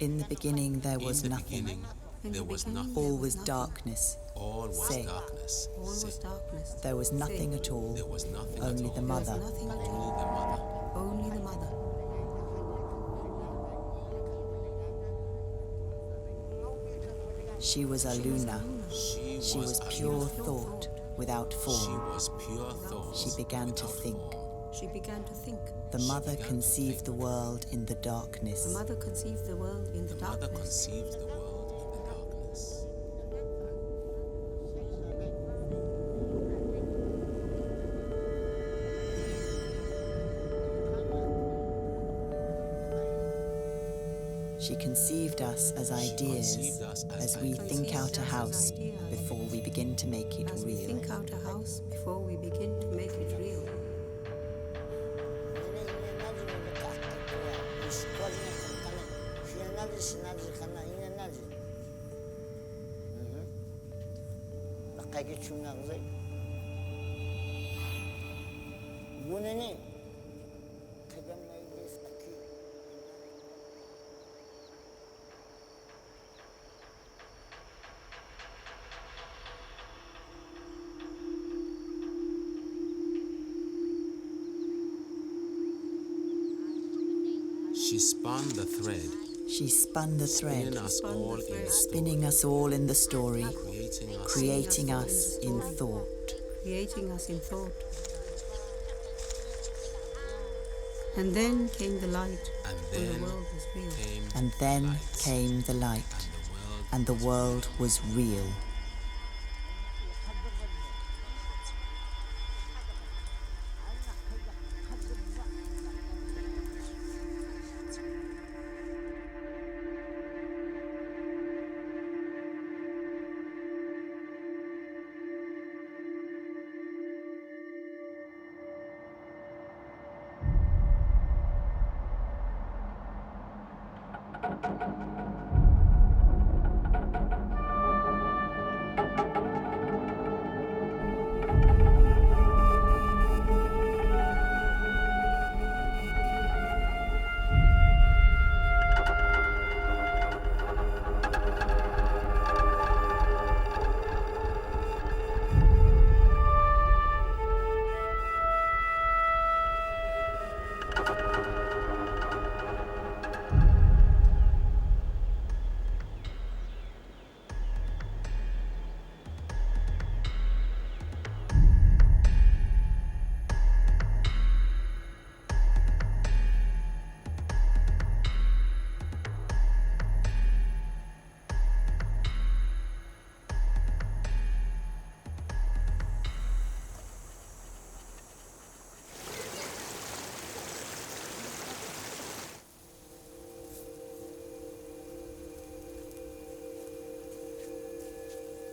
In the beginning there was In the nothing. beginning, there was nothing. All was darkness. All was Say. darkness. All was Say. darkness. There was nothing at all. There was nothing Only at the all. mother. There was nothing at Only all. the mother. Only the mother. She was Aluna. She was Aluna. pure thought, without She form. was pure thought. She began to without think. form. She began to think. The mother conceived the world in the darkness. The mother conceived the world in the The mother darkness. conceived the world in the darkness. She conceived us as ideas, conceived us as as we ideas. think out a Conceived us as house ideas. before we begin to make it As we real. think out a house before we begin to make it real. She spun the thread, She spun the thread, spinning us all in the spinning us all in the story, creating us creating us in thought. Creating us in thought. And then came the light, And and then the world was real. came And then light, came the light, and the world and the world was real.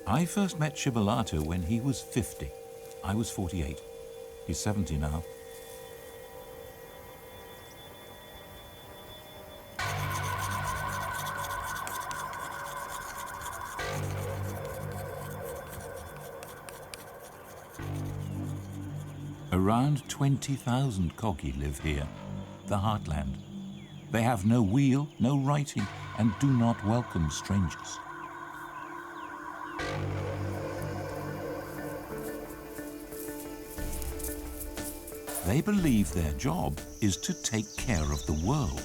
I first met Shibalata when he was 50. I was 48. He's 70 now. Around 20,000 kogi live here, the heartland. They have no wheel, no writing, and do not welcome strangers. They believe their job is to take care of the world.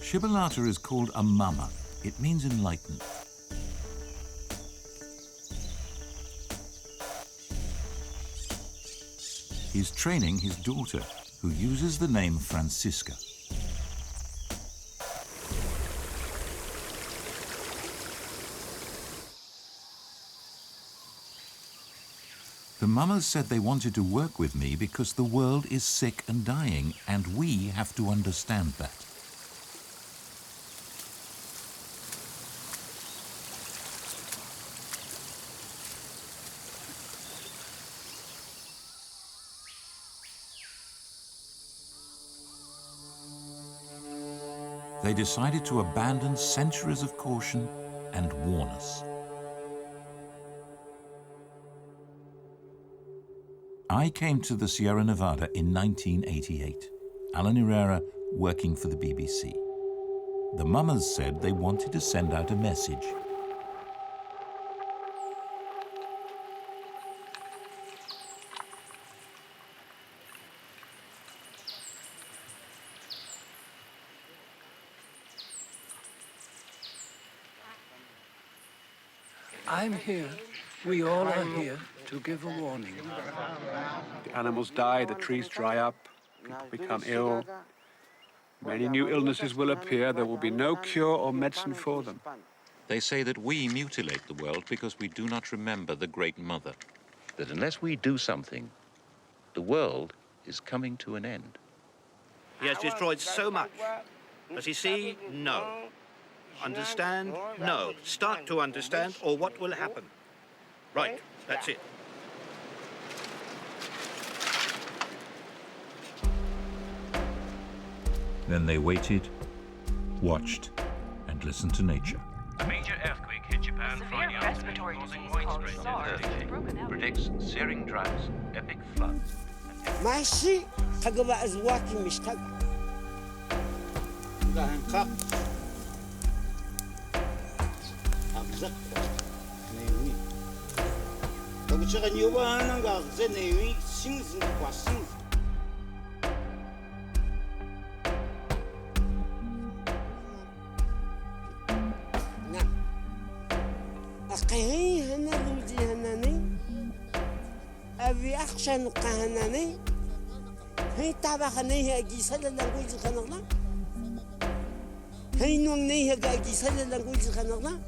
Shibalata is called a mama. It means enlightened. He's training his daughter, who uses the name Francisca. The mamas said they wanted to work with me because the world is sick and dying, and we have to understand that. They decided to abandon centuries of caution and warn us. I came to the Sierra Nevada in 1988. Alan Herrera, working for the BBC. The mummers said they wanted to send out a message. I'm here. We all are here to give a warning. The animals die, the trees dry up, people become ill. Many new illnesses will appear. There will be no cure or medicine for them. They say that we mutilate the world because we do not remember the Great Mother. That unless we do something, the world is coming to an end. He has destroyed so much. Does he see? No. Understand? No. Start to understand, or what will happen? Right, that's it. Then they waited, watched, and listened to nature. A major earthquake hit Japan Friday afternoon, causing widespread devastation. Predicts searing droughts, epic floods. ماشي تقبع أزواج مش تقبع هنقق أبزق نيوي تقول يوبا أنا قاعد نيوي سينز واسينز نعم أقهي هنا دوزي هناني أبي أخشى نقهناني هي تابخني هي جيسل لانجويز خنقنا هي نوني هي جيسل لانجويز خنقنا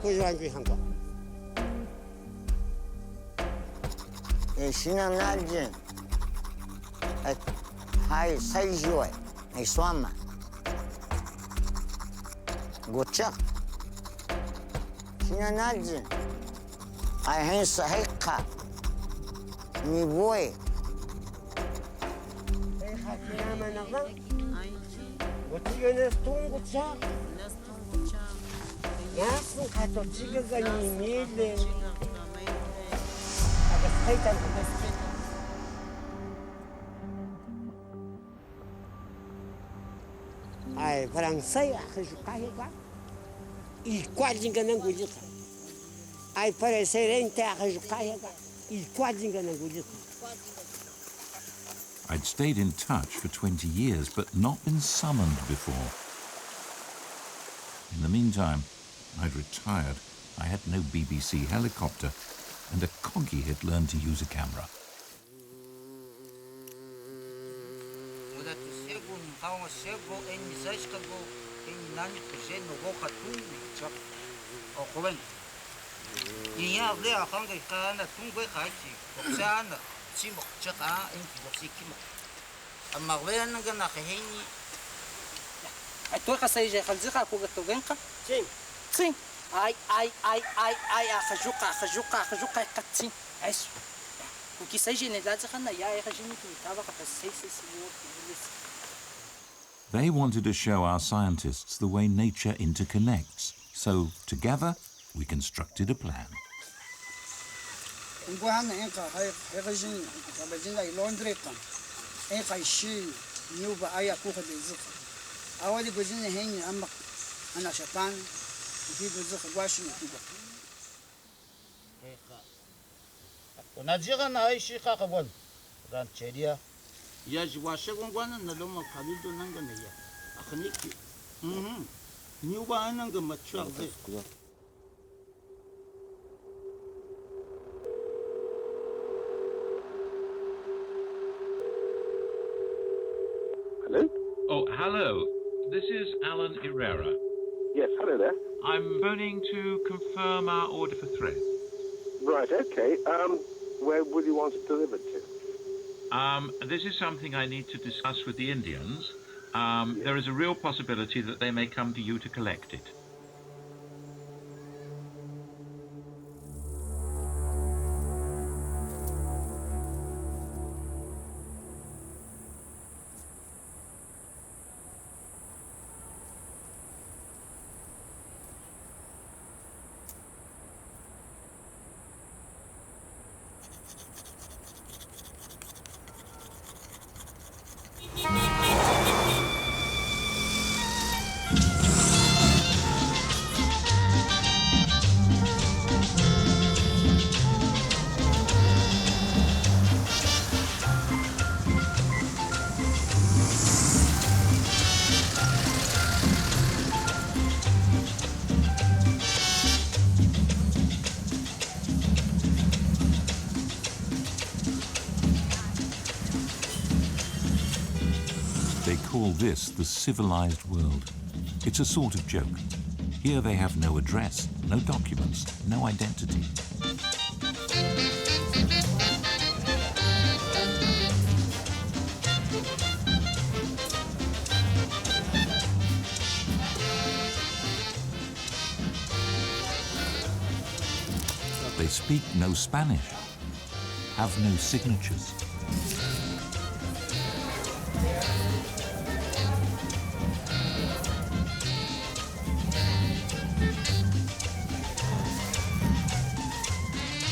كوجوان في هنقا شنو نالجن هاي سيجوي يسوما قوتشا شنو نالجن هاي صحيحة نيبوي وتيجي تونغوتشا ناس كاتوتشيكا غنيميل ai فرنسي أخذ كايبا يقعدين كنا نقول ai parecer em terra jucaiaga e quase enganando. I'd stayed in touch for 20 years, but not been summoned before. In the meantime, I'd retired. I had no BBC helicopter, and a coggy had learned to use a camera. They wanted to show our scientists the way nature interconnects, so together we constructed a plan. Hello? Oh, hello. This is Alan Herrera. Yes, hello there. I'm phoning to confirm our order for thread. Right, okay. Where would you want it delivered to? This is something I need to discuss with the Indians. There is a real possibility that they may come to you to collect it. call this the civilized world. It's a sort of joke. Here they have no address, no documents, no identity. They speak no Spanish, have no signatures.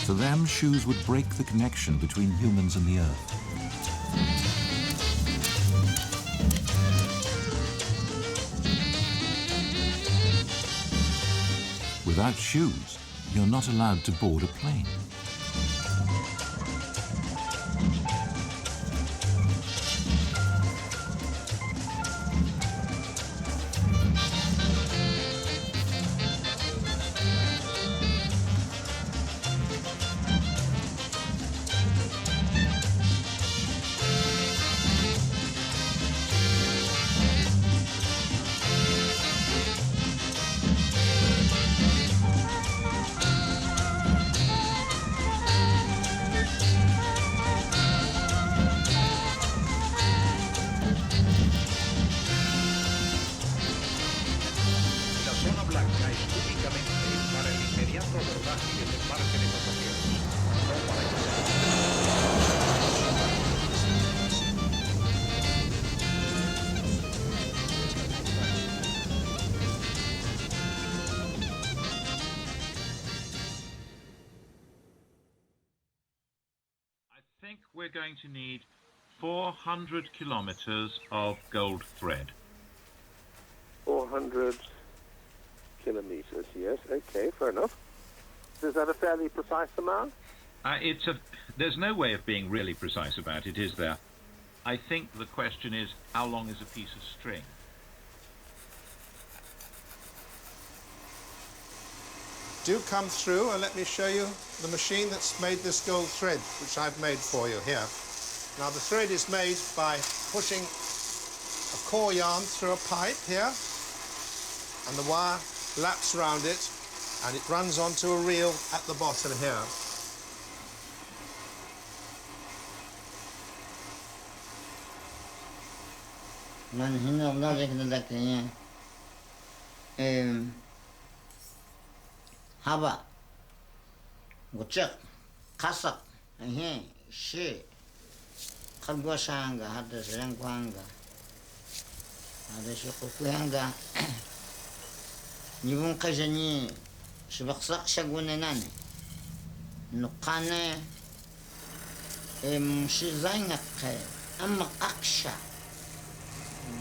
For them, shoes would break the connection between humans and the earth. Without shoes, you're not allowed to board a plane. I think we're going to need 400 kilometers of gold thread. 400 kilometers, yes, okay, fair enough. Is that a fairly precise amount? There's no way of being really precise about it, is there? I think the question is, how long is a piece of string? Do come through and let me show you the machine that's made this gold thread, which I've made for you here. Now the thread is made by pushing a core yarn through a pipe here, and the wire laps around it, and it runs onto a reel at the bottom here. Haba, Guchak, Kasak, and he, she, Kalbashanga, had the Zangwanga, had the Shukuanga, Nibun Kajani, Shibaksak Shagunanani, Nukane, Shizangake, Aksha,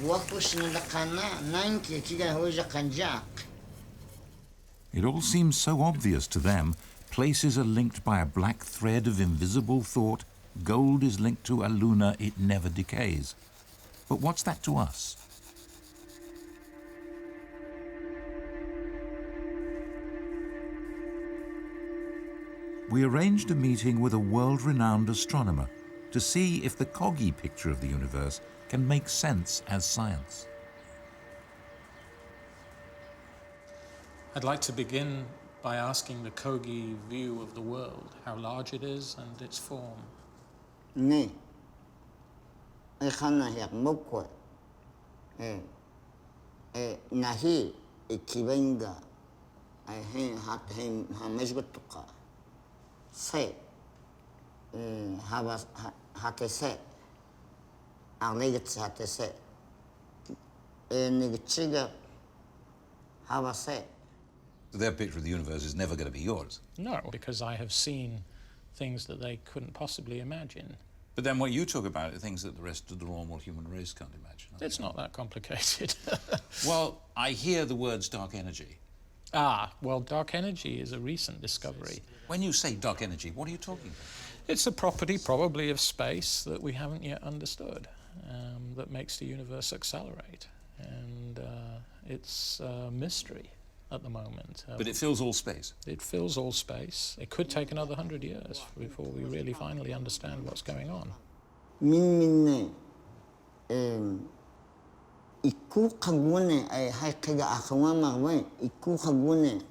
Wakush Nilakana, 90 Kiga Hoja Kanjak. It all seems so obvious to them. Places are linked by a black thread of invisible thought. Gold is linked to Aluna, it never decays. But what's that to us? We arranged a meeting with a world-renowned astronomer to see if the Kogi picture of the universe can make sense as science. I'd like to begin by asking the Kogi view of the world, how large it is and its form. Ne, Khana yak mokwe, nahi ikivenga, hat him hameshgotuka, se, havas hatese, arlegets hatese, nigchiga havase. Their picture of the universe is never going to be yours. No, because I have seen things that they couldn't possibly imagine. But then what you talk about are things that the rest of the normal human race can't imagine. It's not that complicated. Well, I hear the words dark energy. Ah, well, dark energy is a recent discovery. When you say dark energy, what are you talking about? It's a property probably of space that we haven't yet understood, that makes the universe accelerate. And it's a mystery at the moment. But it fills all space? It fills all space. It could take another 100 years before we really finally understand what's going on. iku kagune ay hay kaga akawama we iku kagune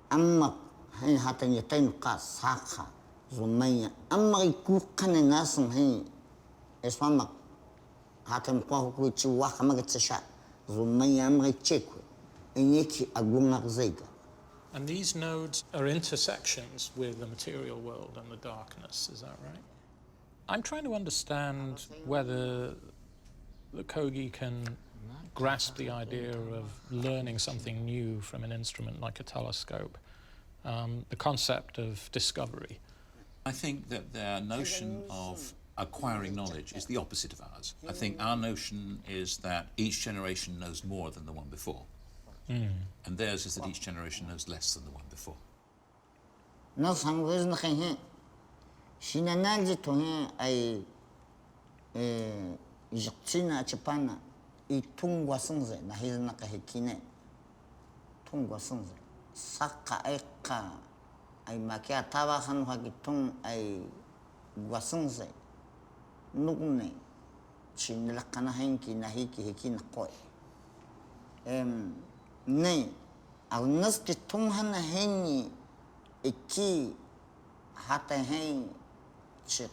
amma hay hatan yatain ka saka zumaya amma iku kana nasan hay eswama hatan kwa ku chi wa kama gatsha zumaya amma cheku enyeki aguma zaiga. And these nodes are intersections with the material world and the darkness, is that right? I'm trying to understand whether the Kogi can grasp the idea of learning something new from an instrument like a telescope, the concept of discovery. I think that their notion of acquiring knowledge is the opposite of ours. I think our notion is that each generation knows more than the one before. And theirs is that each generation knows less than the one before. No sangwez na kaya sinanalji to ay jiktsina chapana itungwa sungze na hizna kahikine tungwa sungze saka eka ay makia tawa khan hagitung ay gwasungze nugne chinilakana henki na hiki hiki na koy ne agnas ki tung hana henni iki hata hen chik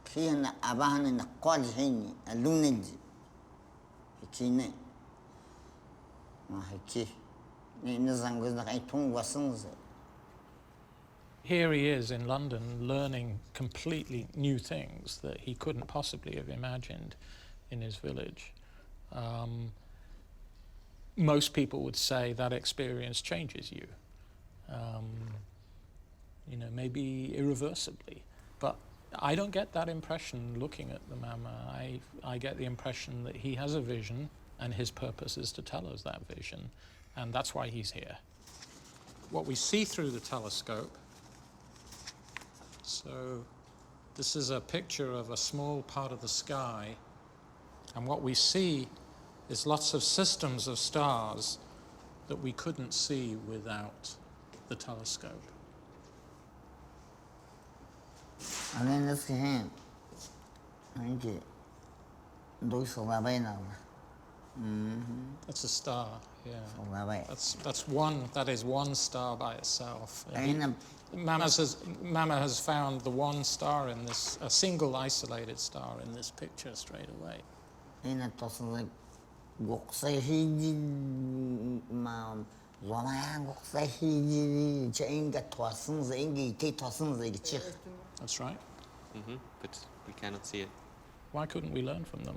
kiyana abahana na qol henni alunji iki ne ma hiki ne nizanguz na tung wasungze. Here he is in London learning completely new things that he couldn't possibly have imagined in his village. Most people would say that experience changes you, you know, maybe irreversibly. But I don't get that impression looking at the Mama. I get the impression that he has a vision and his purpose is to tell us that vision, and that's why he's here. What we see through the telescope, so this is a picture of a small part of the sky, and what we see is lots of systems of stars that we couldn't see without the telescope. And then let's see him. Thank you. That's a star, yeah. That is one star by itself. Mama has found the one star in this, a single isolated star in this picture straight away. That's right. But we cannot see it. Why couldn't we learn from them?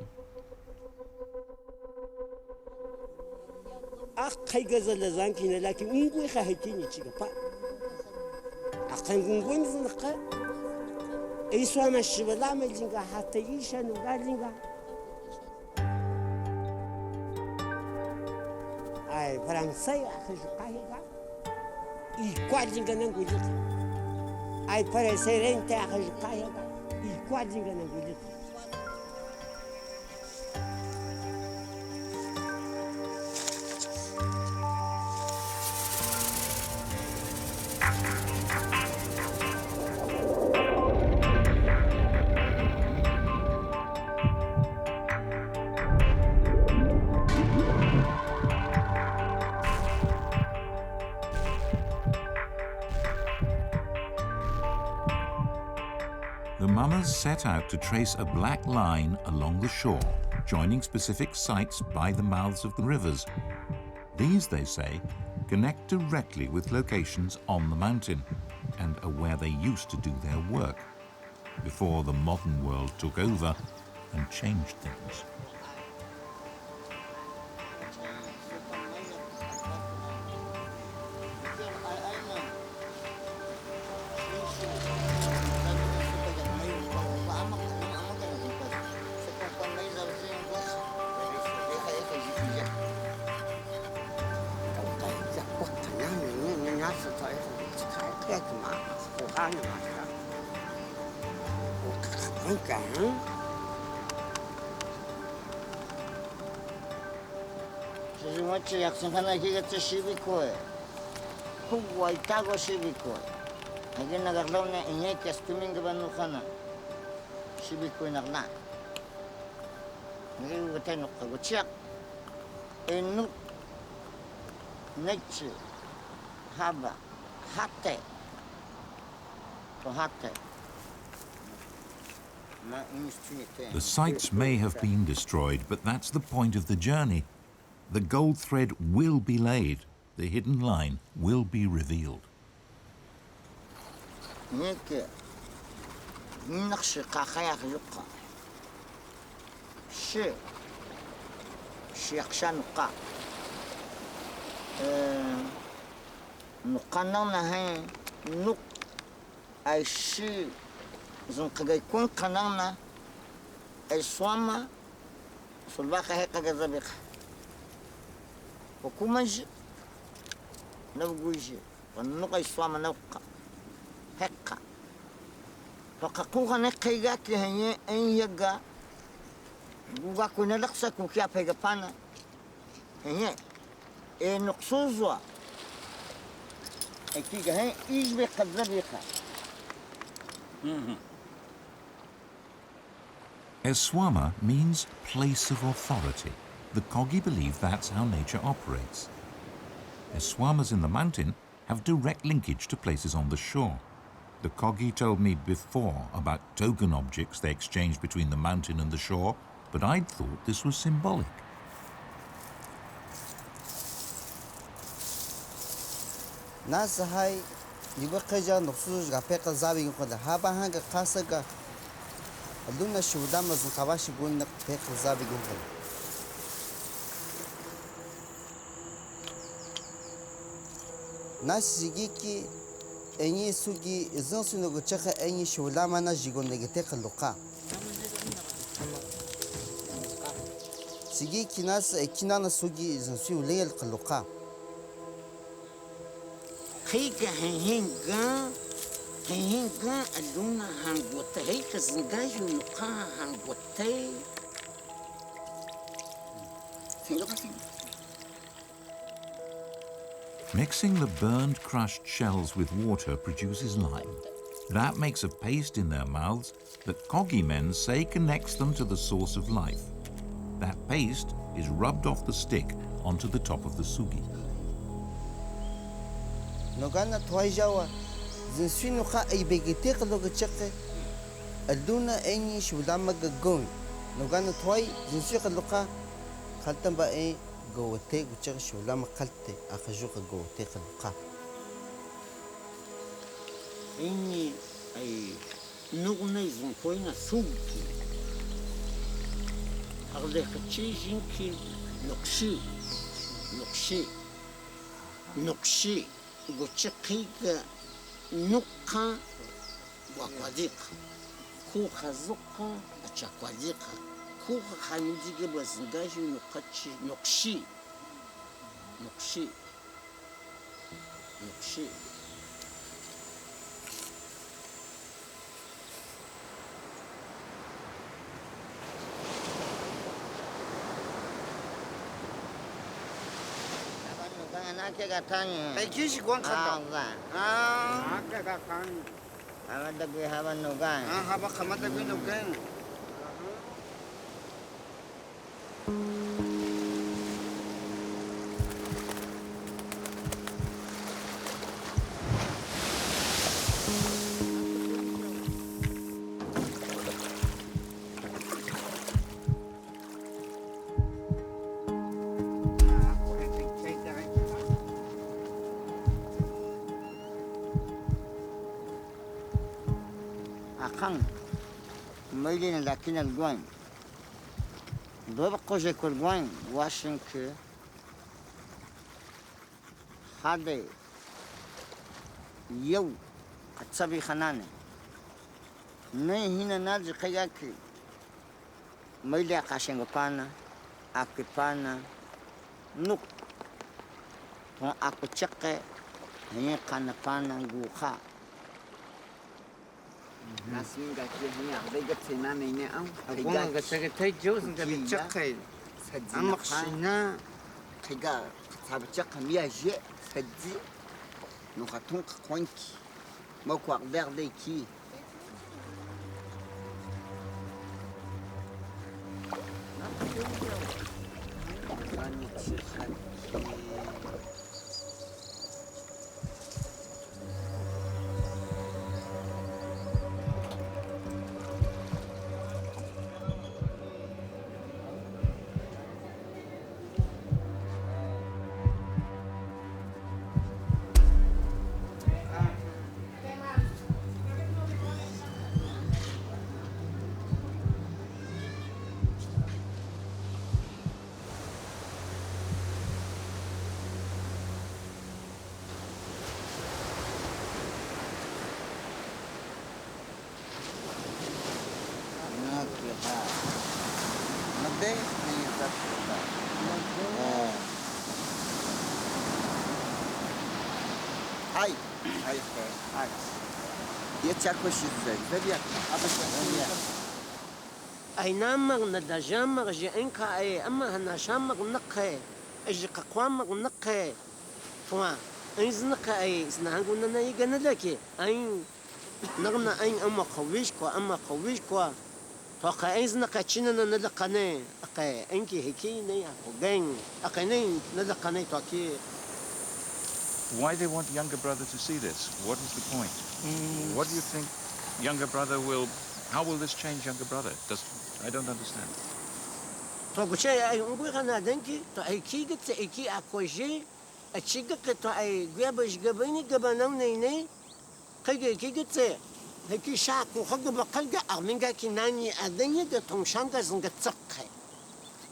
Ai Fransai akhijuqahiga ikwajinga nangulika ai pareserente akhijuqahiga ikwajinga nangulika. The Mamas set out to trace a black line along the shore, joining specific sites by the mouths of the rivers. These, they say, connect directly with locations on the mountain and are where they used to do their work, before the modern world took over and changed things. Nuk nature haba hate to hate. The sites may have been destroyed, but that's the point of the journey. The gold thread will be laid. The hidden line will be revealed. Zungkagaykun kanana ay swama sulbaka heka gazabika hukumaji nabguji wanuka swama nauka heka fakakuka nekaiga ki hanye enyaga guga kunalaksa kukia pega pana hanye nuksuzwa ekiga hen ijbe kazabika. Eswama means place of authority. The Kogi believe that's how nature operates. Eswamas in the mountain have direct linkage to places on the shore. The Kogi told me before about token objects they exchanged between the mountain and the shore, but I'd thought this was symbolic. Nasahai Nibakaja Noxus Gapeka Zabi Habahanga Kasaga Aluna Shudamas Kawashi Gun Peka Zabi Gun. Nasigiki Eni Sugi is also no Chaka Eni Shulamana Jigon Negateka Loka. Sigiki Nas Ekinana Sugi is a few layer Kaloka. Higa hinga Aluna hangote hika zingayu nuka hangote. Mixing the burned, crushed shells with water produces lime. That makes a paste in their mouths that Kogi men say connects them to the source of life. That paste is rubbed off the stick onto the top of the sugi. Nogana Twajawa, the Swinuka a begetek logacheke, Aluna any Shudamaga going. Nogana Twai, the Sukaluka, Kaltamba a go take church Shulama Kalte, Akajuka go take a luka. Any a nugnais on point a sugi. Are they changing Nokshi. Gochekika nuka wakwadika kuka zuka achakwadika kuka hanujige bazingaji nukachi nokshi I kiss one cut. Ah, we have no gun. I have a Kamata window again. Mailin lakin al-Gwan. Doba koje kol-Gwan, Washington, Hade, Yow, Katsabi Hanane. Ne hina nazi kayaki. Mailia Kashengopana, Akipana, Nuk, Ton Akucheke, Hen Kanapana, Guha. Nasmin gaki hiya bega tsena mene am Akuna gatsagate Jones gabi chakay. Amaksina Tiga Tabachaka Miaje Sadi Nokatunk Kwanki Mokwak Verde Ki أينامر ندجامر جئنكا أي أما هناشامر نقه أجي قوامر نقه فوا إنزنقه أي سنهانقونا نايقنا لكي أين نغنا أين أما قويشكوا فقا إنزنقه تشيننا نلقاني أقا إنكي هكي ني أقو غين أقا ني نلقاني توكي. Why they want younger brother to see this? What is the point? What do you think younger brother will... How will this change younger brother? I don't understand. فقوشي أي أمبوغانا دنكي تو أي كيغت إيكي أكوجي أتشيغك تو أي غيابش غبيني غبانو نيني قيغي كيغت هكي شاكو خغب قلغا أغمينغا كيناني أدنيا دو تونشانغا زنغا تسقي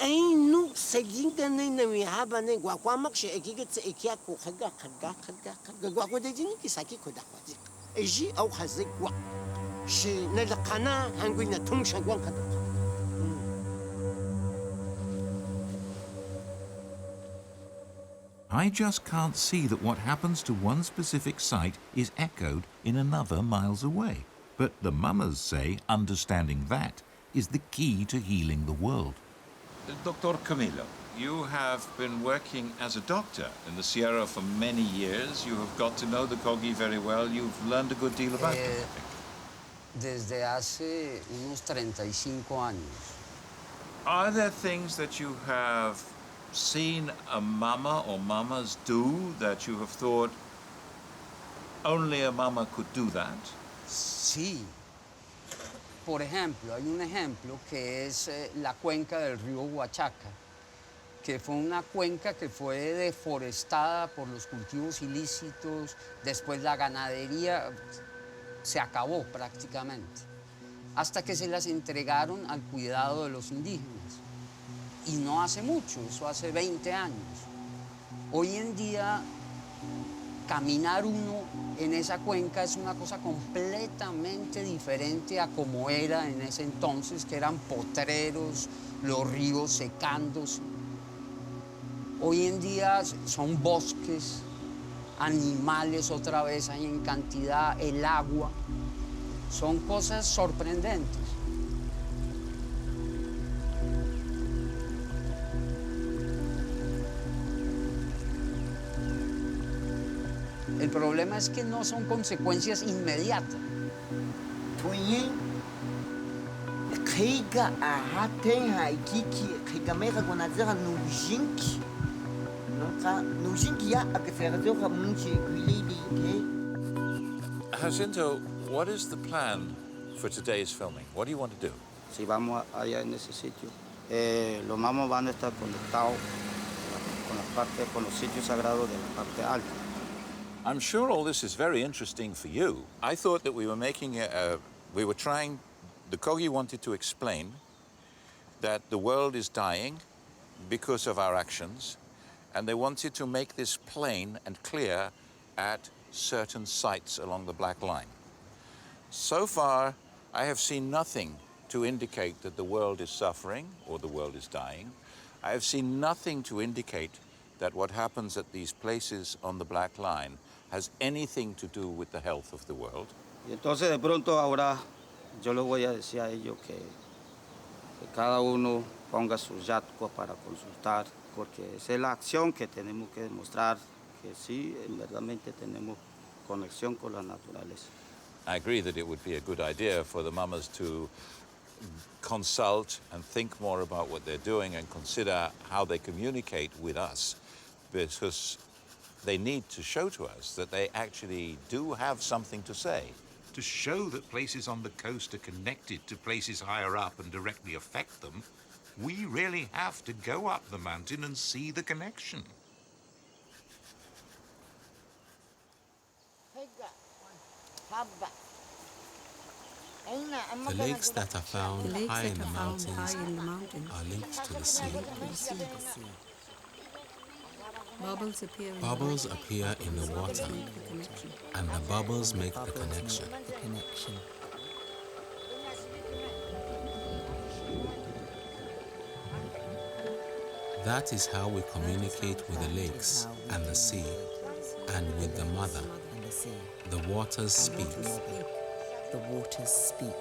أي نو سيجينغا نينا ميهاباني غواقوامكشي إيكيغت إيكي أكو خغا غواقو ديجيني كيساكي كوداقوازي إيجي أو خزي غوا شي نلقانا هنغوينا تونشانغوان كدو. I just can't see that what happens to one specific site is echoed in another miles away. But the mamas say understanding that is the key to healing the world. Dr. Camilo, you have been working as a doctor in the Sierra for many years. You have got to know the Kogi very well. You've learned a good deal about them, I think. Desde hace unos 35 años. Are there things that you have seen a mama or mamas do that you have thought only a mama could do that? Sí. Por ejemplo, hay un ejemplo que es la cuenca del río Huachaca, que fue una cuenca que fue deforestada por los cultivos ilícitos, después la ganadería se acabó prácticamente, hasta que se las entregaron al cuidado de los indígenas. Y no hace mucho, eso hace 20 años. Hoy en día, caminar uno en esa cuenca es una cosa completamente diferente a como era en ese entonces, que eran potreros, los ríos secándose. Hoy en día son bosques, animales otra vez hay en cantidad, el agua. Son cosas sorprendentes. El problema es que no son consecuencias inmediatas. Jacinto, what is the plan for today's filming? What do you want to do? Si vamos allá en ese sitio, los mamos van a estar conectados con los sitios sagrados de la parte alta. I'm sure all this is very interesting for you. I thought that we were the Kogi wanted to explain that the world is dying because of our actions, and they wanted to make this plain and clear at certain sites along the Black Line. So far, I have seen nothing to indicate that the world is suffering or the world is dying. I have seen nothing to indicate that what happens at these places on the Black Line has anything to do with the health of the world. Y entonces de pronto ahora yo les voy a decir a ellos que cada uno ponga su yatco para consultar, porque esa es la acción que tenemos que demostrar que sí, verdaderamente tenemos conexión con la naturaleza. I agree that it would be a good idea for the mamas to consult and think more about what they're doing and consider how they communicate with us, because they need to show to us that they actually do have something to say. To show that places on the coast are connected to places higher up and directly affect them, we really have to go up the mountain and see the connection. The lakes that are found high in the mountains are linked to the sea. Bubbles appear in the water, and the bubbles make the connection. That is how we communicate with the lakes and the sea, and with the mother. The waters speak. The waters speak.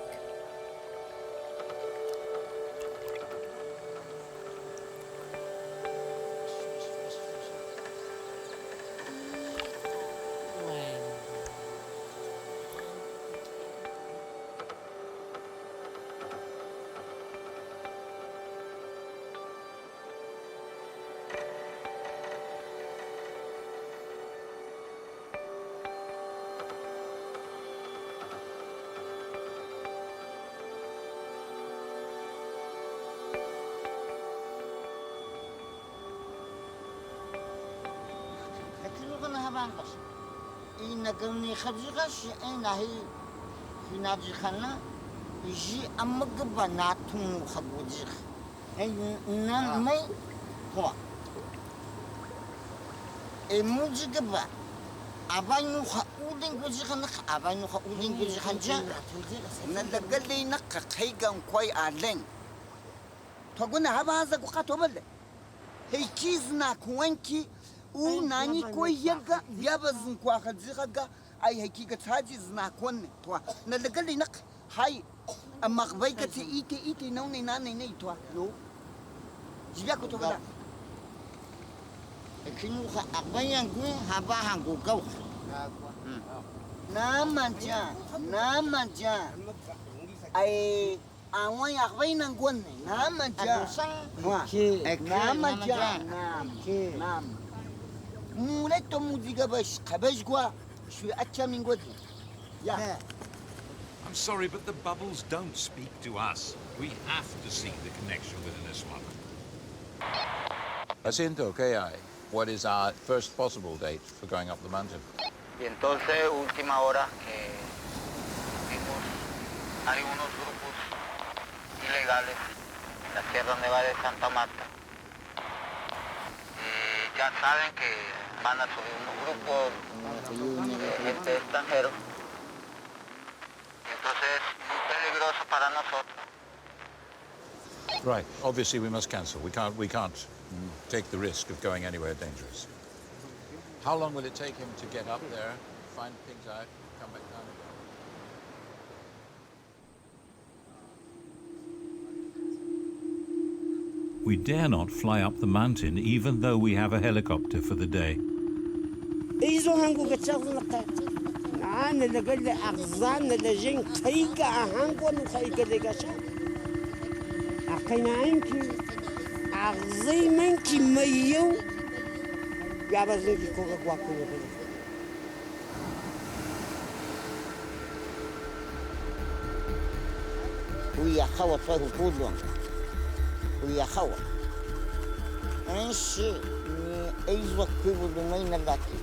Inagani khadjigash inahi hinaji khana ji amagba natum khadwajih ay nan may kwa e mujigba abanu khaudin gujikhan abanu khaudin gujikhan ja nadagali nakka khaygan koy alen toguna habaza ku qatobale hey kizna kuwanki nani ko yaga yabazin kwa khadjiga ay hakika taji zna konne to na lagali nak hay amma bayka ti ite nawni nani ne to no jiga ko to bala kinu kha abayan gu haba hangu gaw na manja ay awon yakbaynan gonne na manja nam مولاتو موزيكا باش قباش كوا شوي أتشا من قدي يا I'm sorry, but the bubbles don't speak to us. We have to see the connection with the Neswama. Jacinto, ¿qué hay? What is our first possible date for going up the mountain? Y entonces, última hora, vimos hay unos grupos ilegales en la Sierra Nevada de Santa Marta. Ya saben que van a subir unos grupos de gente extranjera. Entonces es muy peligroso para nosotros. Right. Obviously, we must cancel. We can't take the risk of going anywhere dangerous. How long will it take him to get up there, find things out, come back down again? We dare not fly up the mountain, even though we have a helicopter for the day. ويا خوا انشي ايزو كيبو دومينا لاتي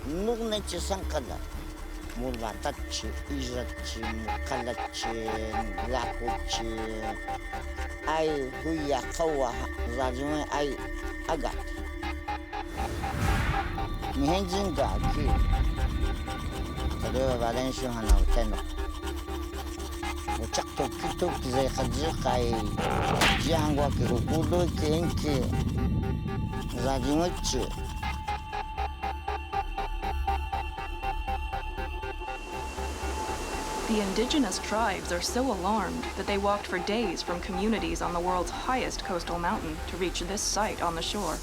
نغنتي سانكدا مولاتاتشي ايزاتشي مقالاتشي لاكوتشي اي ويا خوا زاجمي اي اغات نهنجين داكي تدو بعدين شو هنا وتنو وشكتو كتو زي خدزقاي جانغوا كيكودو كينكي زاديموتشي The indigenous tribes are so alarmed that they walked for days from communities on the world's highest coastal mountain to reach this site on the shore.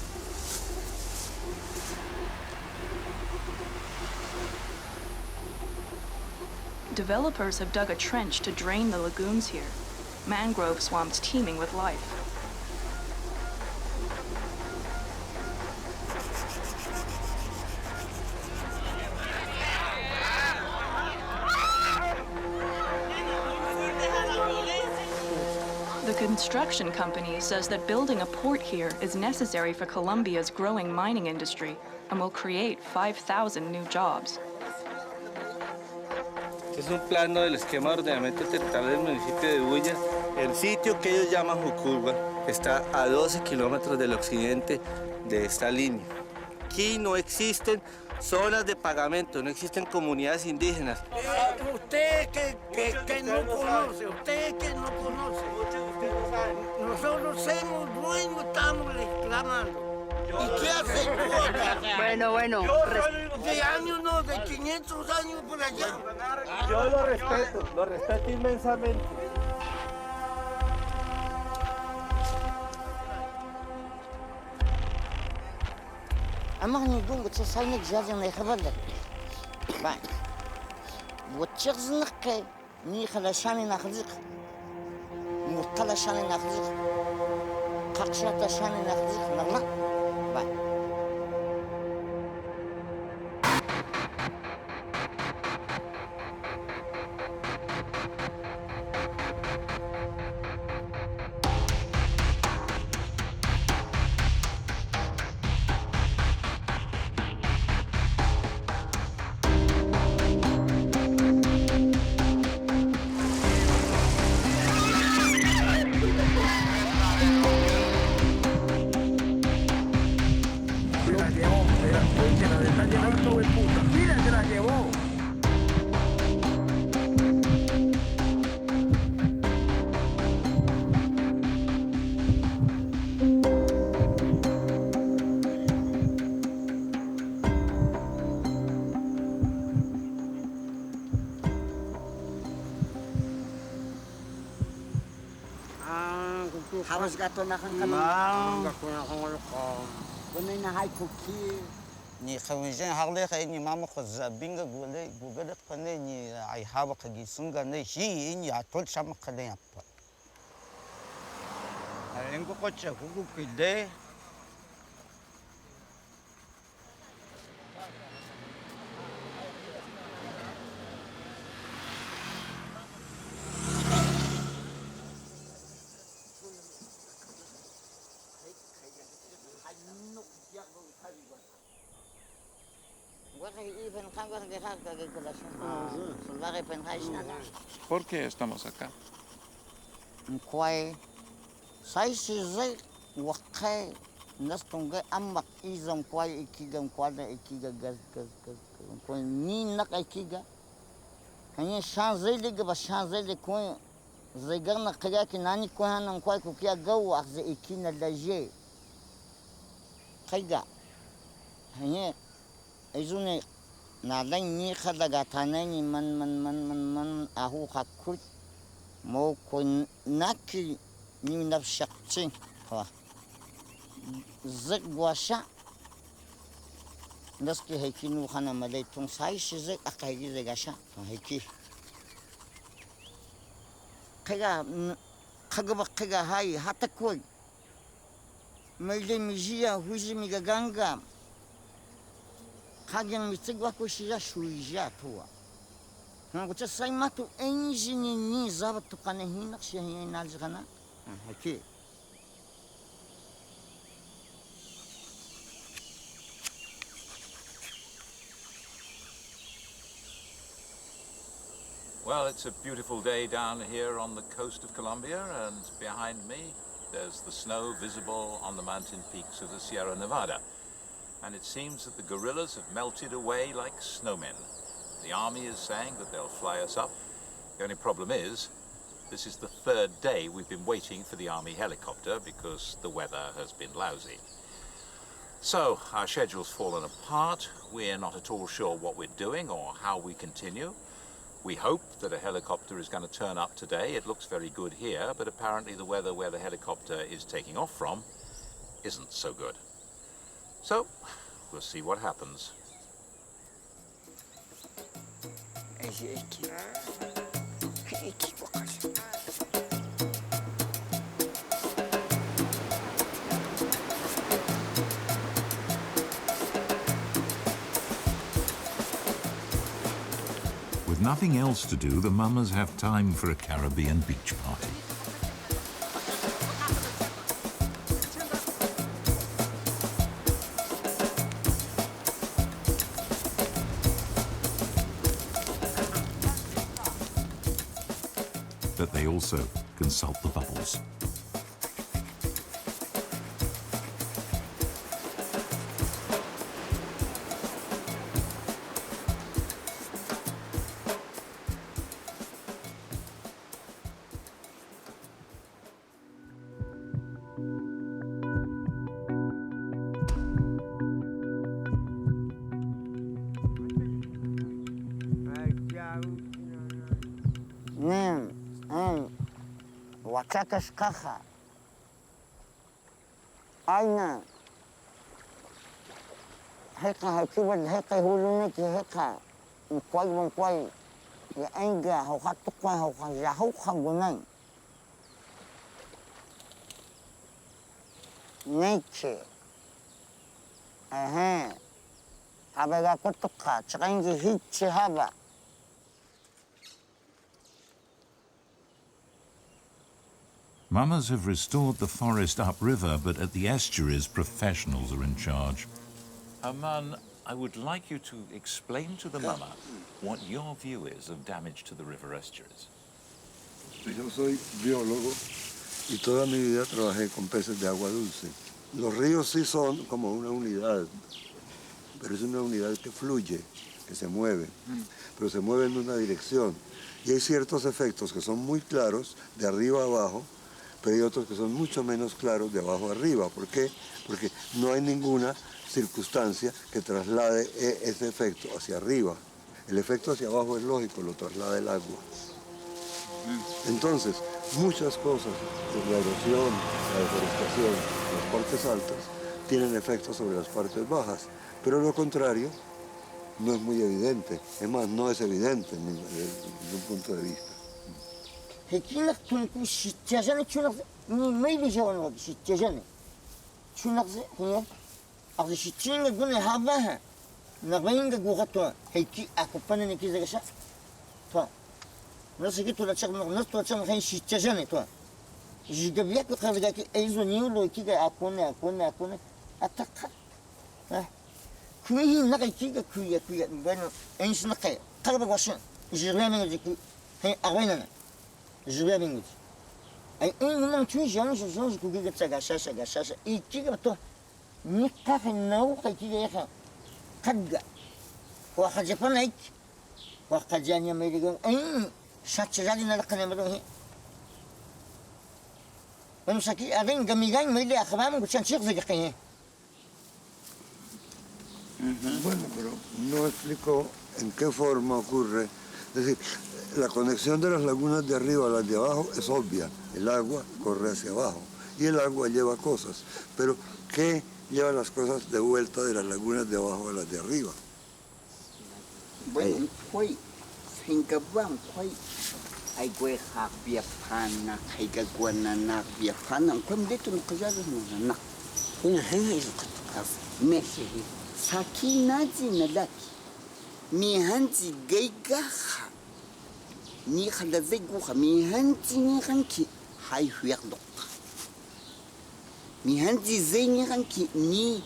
Developers have dug a trench to drain the lagoons here, mangrove swamps teeming with life. The construction company says that building a port here is necessary for Colombia's growing mining industry and will create 5,000 new jobs. Es un plano del esquema de ordenamiento territorial del municipio de Bulla. El sitio que ellos llaman Jucurba está a 12 kilómetros del occidente de esta línea. Aquí no existen zonas de pagamento, no existen comunidades indígenas. Usted que no conoce, usted que no conoce. Nosotros somos dueños, estamos reclamando. ¿Y qué hace tú? Bueno. De años, no, de 500 años por allá. Yo lo respeto inmensamente. أما هنيقوم بتصينك جازم يخبرك بعد وتشغزنك ني خلاشاني ناخذك مطلشاني ناخذك قاقشة شاني ناخذك نغلا بعد Hawas gato na kang kami. Gato na kang walakam. Kunay na hay kuki. Ni khawinjen hagle khay ni mama khuzza binga gule gugada khane ni ai hawa khagi sunga ne hi ni atol sham khane appa Alengo kocha kuku kide. ¿Por qué estamos acá? Kwai sai zai wakai nastunga amak izam kwai ikiga kwada ikiga gas kwai ni nak ikiga kanya shanzai liga ba shanzai de kwai zai garna kaya ki nani kwai hanan kwai ku kiya gaw akze ikina laje kaiga hanya izune na dan ni khada ga tanani man ahu hakut mo ko naki ni nafshaqtin ha zak gwasha naski haikinu khana malaitun sai shi zak akaigi zagasha haiki kaga hai hata koi maile mijia huji migaganga kagen mitsigwa ko shija shuija tuwa Nggak saya matu engine ni zabat tukane hinak sih yang nalzgana. Oke. Well, it's a beautiful day down here on the coast of Colombia, and behind me there's the snow visible on the mountain peaks of the Sierra Nevada. And it seems that the gorillas have melted away like snowmen. The army is saying that they'll fly us up. The only problem is, this is the third day we've been waiting for the army helicopter because the weather has been lousy. So, our schedule's fallen apart. We're not at all sure what we're doing or how we continue. We hope that a helicopter is going to turn up today. It looks very good here, but apparently the weather where the helicopter is taking off from isn't so good. So, we'll see what happens. With nothing else to do, the mamas have time for a Caribbean beach party. But they also consult the bubbles. Wachakas kaha. Aina. Heka hakibat heka huluniki heka. Mkwai. Ya enga hauhatukwa hauhajahuka gunang. Nature. Habaga kutuka. Tsakangi hitchi haba. Mamas have restored the forest upriver, but at the estuaries, professionals are in charge. Aman, I would like you to explain to the mama what your view is of damage to the river estuaries. Yo soy biólogo y toda mi vida trabajé con peces de agua dulce. Los ríos sí son como una unidad, pero es una unidad que fluye, que se mueve, pero se mueve en una dirección. Y hay ciertos efectos que son muy claros de arriba a abajo, pero hay otros que son mucho menos claros de abajo a arriba. ¿Por qué? Porque no hay ninguna circunstancia que traslade ese efecto hacia arriba. El efecto hacia abajo es lógico, lo traslada el agua. Entonces, muchas cosas, la erosión, la deforestación, las partes altas, tienen efectos sobre las partes bajas, pero lo contrario no es muy evidente. Es más, no es evidente desde un punto de vista. No sé qué tú la chacas, no tú la chacas, hay chichajane tú. Y que vía que cada que hay sonido lo que acone, ataca. Kuyi na kai kiga kuya, bueno, en su nakai, cada vez je reviens de que hay arena. Je reviens de. Ay un moment tu jean je kuga tsagasha, et kiga to. Ni ka no kai kiga ya. Kadga. Wa hajapanaik. Wa kajanya medigan. Shachirali na lakana marohi. Bueno, aquí aven gamigan me le acabamos con chanchir de que. Bueno, pero no explicó en qué forma ocurre. Es decir, la conexión de las lagunas de arriba a las de abajo es obvia. El agua corre hacia abajo y el agua lleva cosas. Pero, ¿qué lleva las cosas de vuelta de las lagunas de abajo a las de arriba? Bueno, fue sin que van, fue. Hay que viajar, hay que viajar, ¿cómo de tu no callas no? Una gente es México. Saki nazi nalaki. Mi hanzi geigaha. Ni khala zeiguha. Mi hanzi ni ranki. Hai huerdok. Mi hanzi zeini ranki. Ni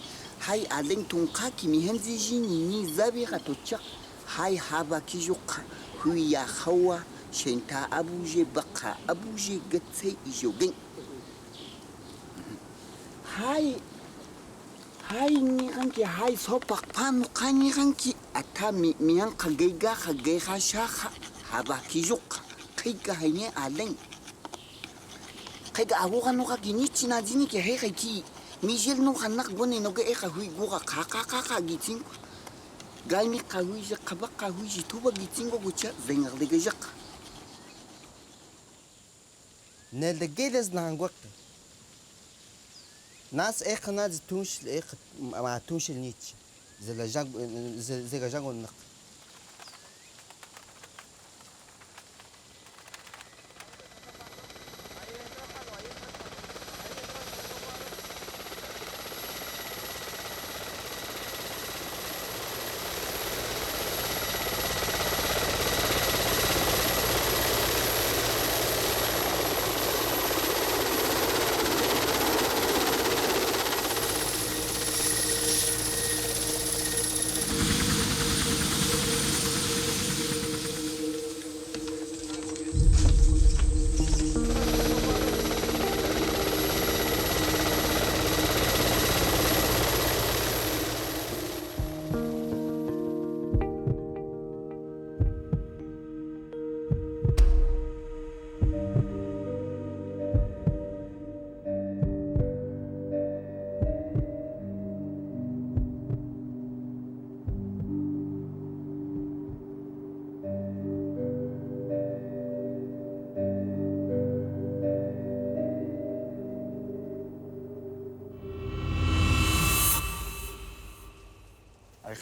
hai aleng tungkaki. Mi hanzi jini ni zabira tochak. Hai haba kijoka. Huya hawa. Shenta abuje baka. Abuje gatsei ijogen. Hai ni ranki hai sopak panu kani ranki ata mian kageiga shaha haba kijuk kaiga haine aleng kaiga awoga no ka ginichi na dini ke hei ki mijel no hanak bone no ge eka hui goga ka giting gai mi ka hui je kabaka hui ji tuba gitingo gocha zengar de gejak nel de geles na ngwak ناس إيه ناس تونش إيه مع تونش النيتش زي جاغو النق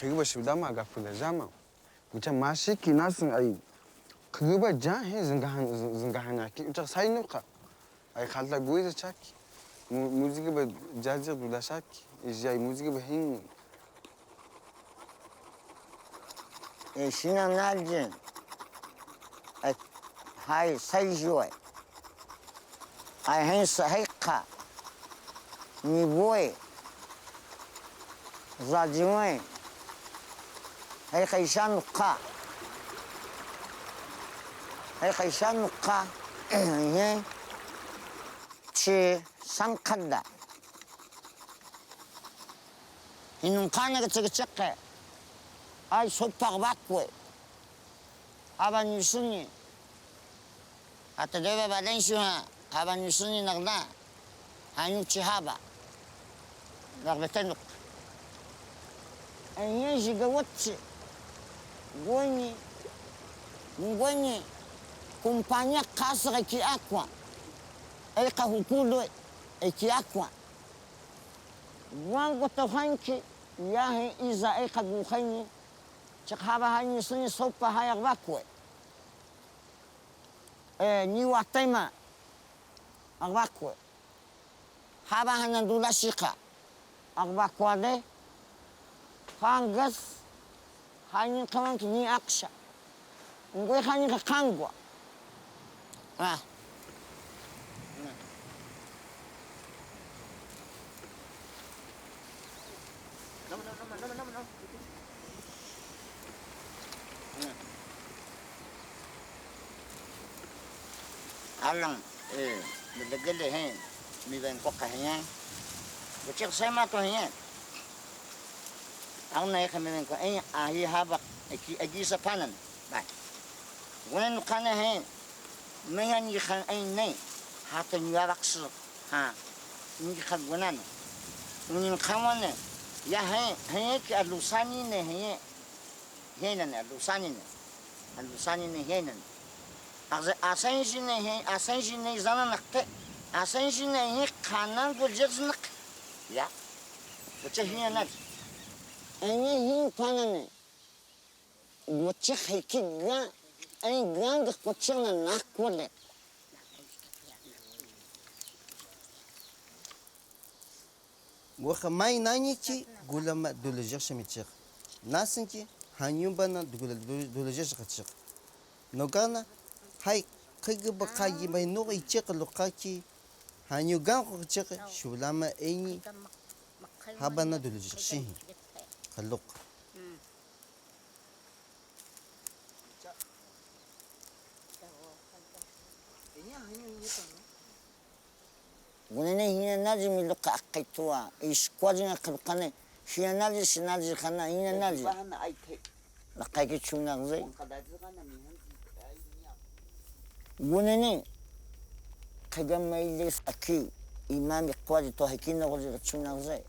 khiba shudama ga kula jama kucha mashiki nasin ay khiba jahe zingahana ki ucha saynuqa ay khalta guiza chaki música ba jazir do shaki jai música ba hin shina nalje ay hay sayjoy ay hin sahiqa ni boy zajiwen hay khayshan qa hay khayshan qa ye chi sanqada inun qana ga tsaqa ay sopaq bakwe aban yusuni ata deba baden shuha aban yusuni nagna hanyu chihaba nagbetanuk ay jigawatsi goni kumpanya kasra ki aqua ay kahukulu ki aqua wango tohanki yahe iza ay kagukhani chkhaba hani suni sopa hayak bakwe ni watema agbakwe haba hanan dula shika agbakwade fangas hani kamanki ni aksha ngwe hani ka kangwa alang bedegele hen mi ben kokka hen bocek sema to hen ang nay kami ben ko ay ahi haba agi sa panan ba wen kana hen mayan yi khan ay nay hata ni yaraks ha ni khan gunan ni khamane ya hen ki alusani ne hen alusani ne hen asanjine zananakte asanjine kanan gojeznak ya boche hiyanat ene hin panane boche hikiga ay gang kochana nakwale وخماي نانيكي قولما دولجيش ميتشيخ ناسنكي هانيوبانا دولجيش خاتشيخ نوغانا هاي قيقب قايي باي نوغ يتشيق لقاكي هانيوغان خاتشيخ شولاما ايني هابانا دولجيش شيهي خلوق gunene hina nazi mi luka akaitua iskwadina kalkane hina nazi sinazi kana hina nazi la kaiki chuna gze gunene kagama ile aki imam kwadi to hakina gze chuna gze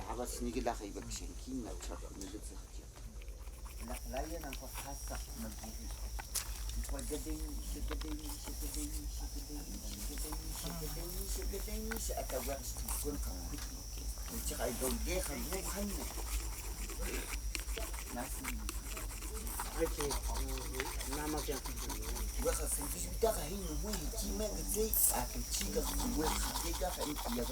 هذا سنيجي لا خيبك شنكين لا تشرب من لا ينا خاصة مجيء وجدين أكبر تكون وتقعد دوجي خلوه خلنا ناس أوكي نعم كم وخا سنتيش بتاعها هي نوي كيما زي أكل شيء كوي خديجة خليك يا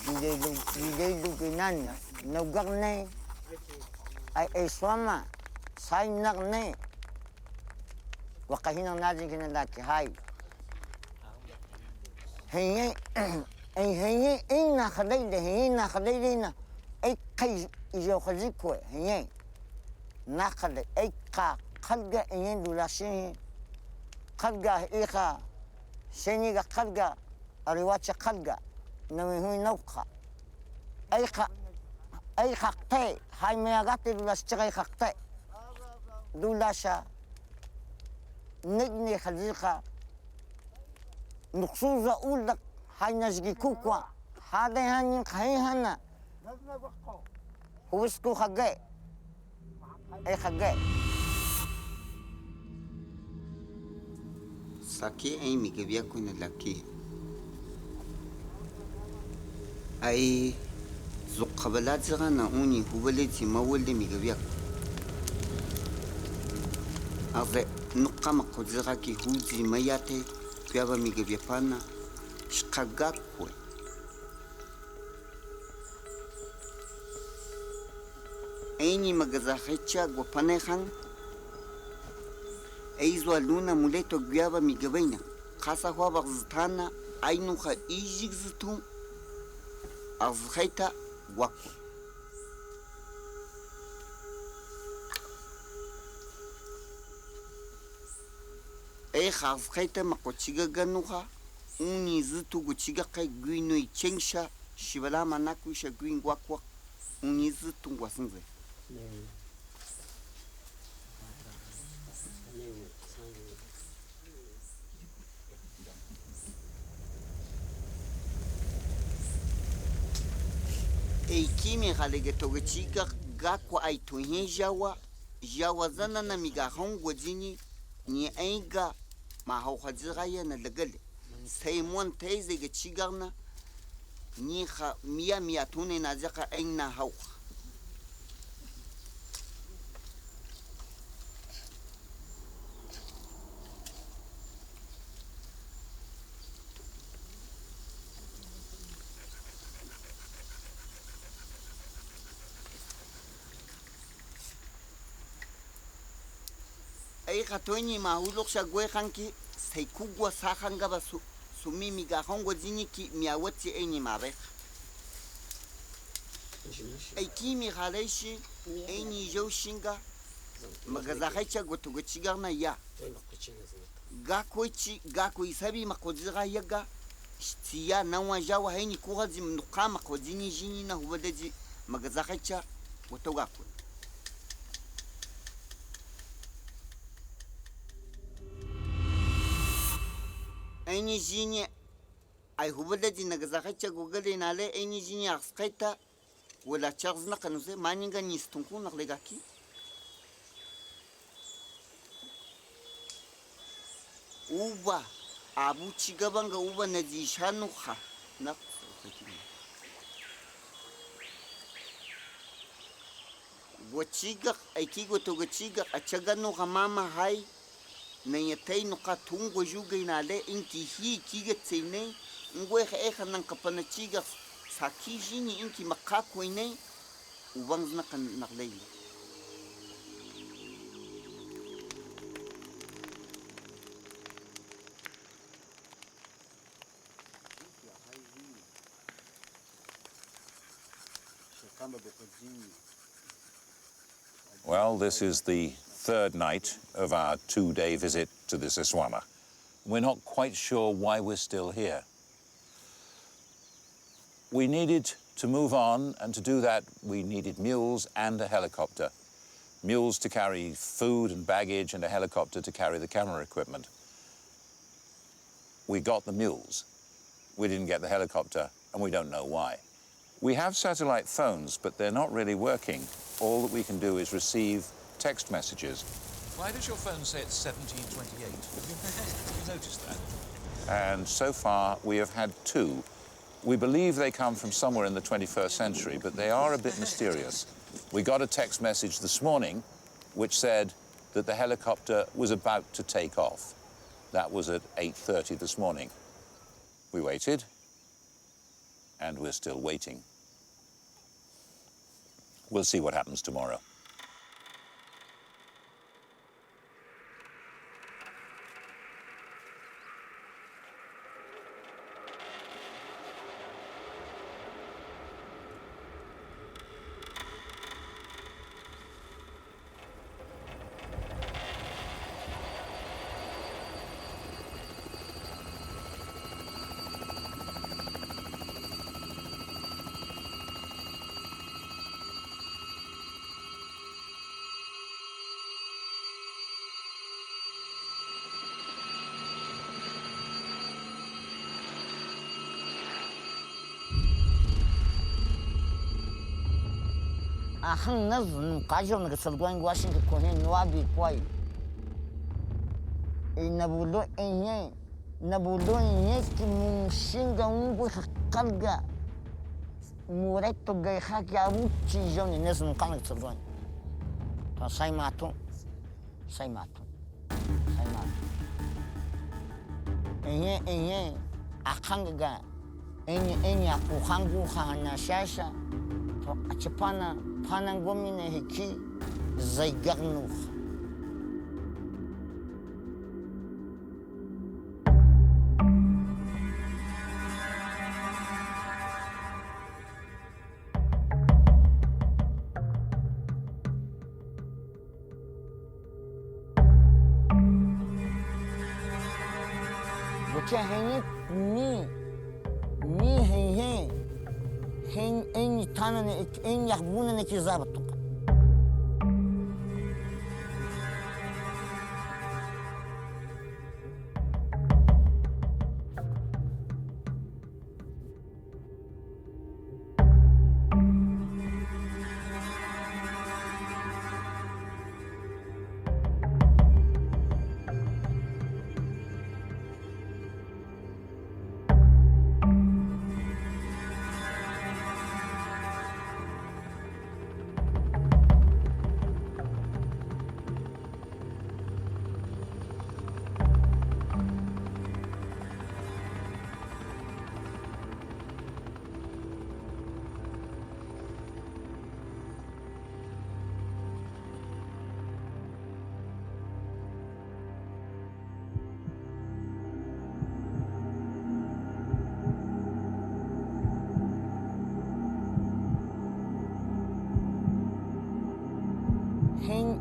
Di dukinan nugak ne ay iswama say nak ne wakahinang natin kinalaki hay hingi ay hingi ay nakaday na ay kay iyo khazikwe hingi nakaday ay ka khalga ay dulasin khalga ikha seniga khalga ariwacha khalga nawihui nauqa ay khaqte hay mayagati dulas chagay khaqte dulasha nigni khazika nuksuza ulak hay nazgi kukwa hade hanin khayhana huwisku khagay ay khagay Saki ay mi que via con el aquí. Ai zuqabala zigana uni hubaleti mawalde migabiak. Ave nuqama quziraki huzi mayate piaba migabiapana shqagakwe. Aini magazahecha guapanejan eizo Aluna muleto piaba migabaina qasa huaba ztana ainuja ijigztu azheita guakwe. Azheita makochiga ganuja uni zitu guchiga kai guino y chengsha shibala manaku isha guin guakwa uni zitu guasanze. Eikimi halige togechiga gakwa aituhin jawa zana na migahon gwajini ni aiga ma hauhajiraya na lagale sai mon taize ga cigarna ni ha miya tune na zaka aina hau ai khatoni ma hulok shagwe khanki sai kugwa sa khanga ba sumi mi ga khongo jini ki miawati eni mabe ai kimi khalaishi eni joshinga magaza khaicha goto gochigarna ya gako isabi makodira yaga tiya nawa jawa haini kuhazi mnukama kodini jini na hubadeji magaza khaicha goto gako. Aini jini ai hubalaji nagazakacha gugale nale aini jini akskaita wala charles nakanuse maninga nistunku naklegaki uba abu chigabanga uba najishanuha nak wachiga aikigo to gachiga achaganu mama hai na yatai nuka tungo juga inale inki hi kiga tsine ngwe kha nan kapana chiga saki jini inki makako ine ubang na kan naklay. Well, this is the third night of our 2-day visit to the Siswama. We're not quite sure why we're still here. We needed to move on, and to do that we needed mules and a helicopter. Mules to carry food and baggage, and a helicopter to carry the camera equipment. We got the mules. We didn't get the helicopter, and we don't know why. We have satellite phones, but they're not really working. All that we can do is receive text messages. Why does your phone say it's 1728? Have you noticed that? And so far, we have had 2. We believe they come from somewhere in the 21st century, but they are a bit mysterious. We got a text message this morning which said that the helicopter was about to take off. That was at 8:30 this morning. We waited, and we're still waiting. We'll see what happens tomorrow. Ahang nazun kajo nagasalguan guashin ke kohen nuabi kwai. Nabulo enye ki mushinga ungu kalga mureto geha ya uchi joni nesum kanak tsurgon. To sai matu. Enye akanga enye akuhangu hana shasha. To achipana panangomine hiki zaigarnu. Henye mi henye tanane enye yakbunane ki zabatu.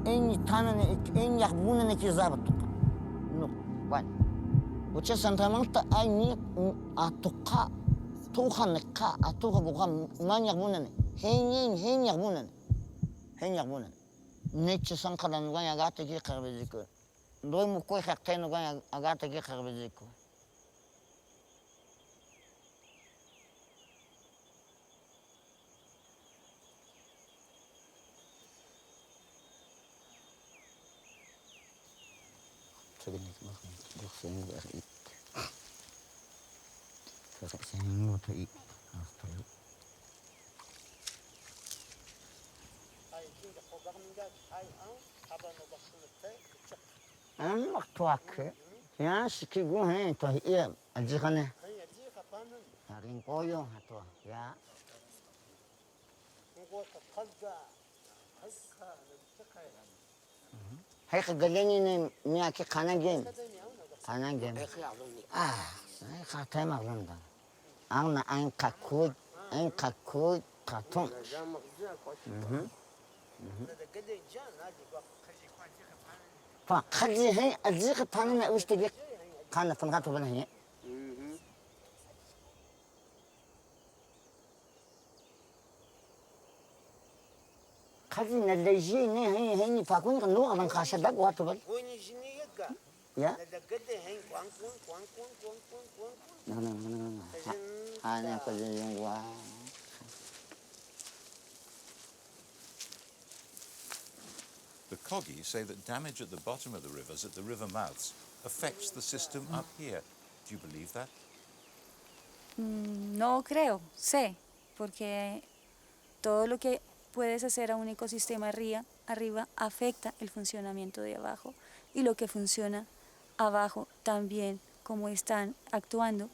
Enye tanane enye yakbunane ki zabatu. No, wan. Uche santamanta ay atuka tuhaneka atuka buka man yakbunane. Hen yakbunane. Neche sankalan ganya agate ki karbeziko. Doi mukoi hakteno ganya agate ki karbeziko. Waktuake, ya sikigu hen to iya ajikane. Harin koyo hato ya. Hai kegaleni ne miyaki kanagem. Ah, saya kata maklum dah. Angna ein kakut katung. Pak kaji hai ajik panen na ustige kana pangkat bana hai. Kaji na leji ne hai ni pakun kan no aban kasha dak waktu bal. Ya. Hanya kerja gua. The Kogi say that damage at the bottom of the rivers, at the river mouths, affects the system up here. Do you believe that? No creo, sé, porque todo lo que puedes hacer a un ecosistema arriba afecta el funcionamiento de abajo, y lo que funciona abajo también, como están actuando,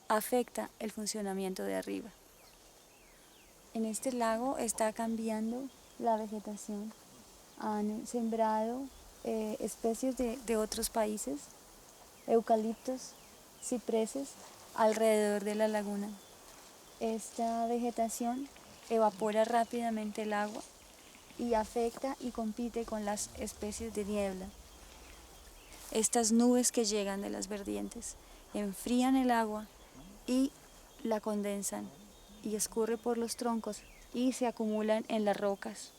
afecta el funcionamiento de arriba. En este lago está cambiando la vegetación. Han sembrado especies de otros países, eucaliptos, cipreses, alrededor de la laguna. Esta vegetación evapora rápidamente el agua y afecta y compite con las especies de niebla. Estas nubes que llegan de las vertientes enfrían el agua y la condensan y escurre por los troncos y se acumulan en las rocas.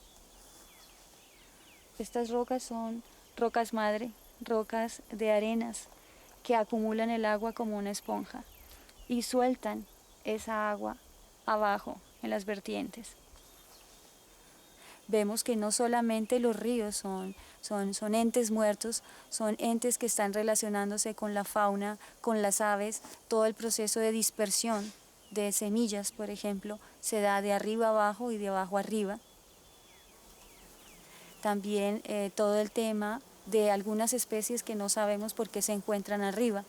Estas rocas son rocas madre, rocas de arenas que acumulan el agua como una esponja y sueltan esa agua abajo en las vertientes. Vemos que no solamente los ríos son entes muertos, son entes que están relacionándose con la fauna, con las aves, todo el proceso de dispersión de semillas, por ejemplo, se da de arriba abajo y de abajo arriba. También todo el tema de algunas especies que no sabemos por qué se encuentran arriba,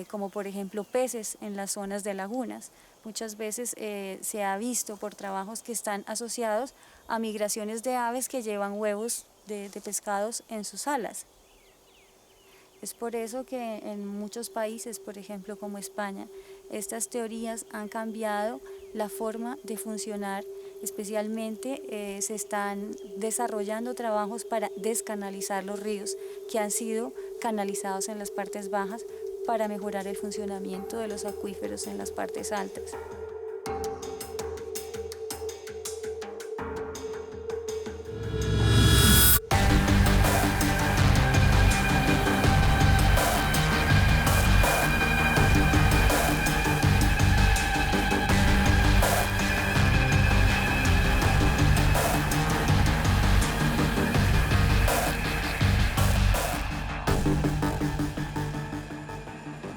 como por ejemplo peces en las zonas de lagunas. Muchas veces se ha visto por trabajos que están asociados a migraciones de aves que llevan huevos de pescados en sus alas. Es por eso que en muchos países, por ejemplo como España, estas teorías han cambiado la forma de funcionar. Especialmente se están desarrollando trabajos para descanalizar los ríos que han sido canalizados en las partes bajas para mejorar el funcionamiento de los acuíferos en las partes altas.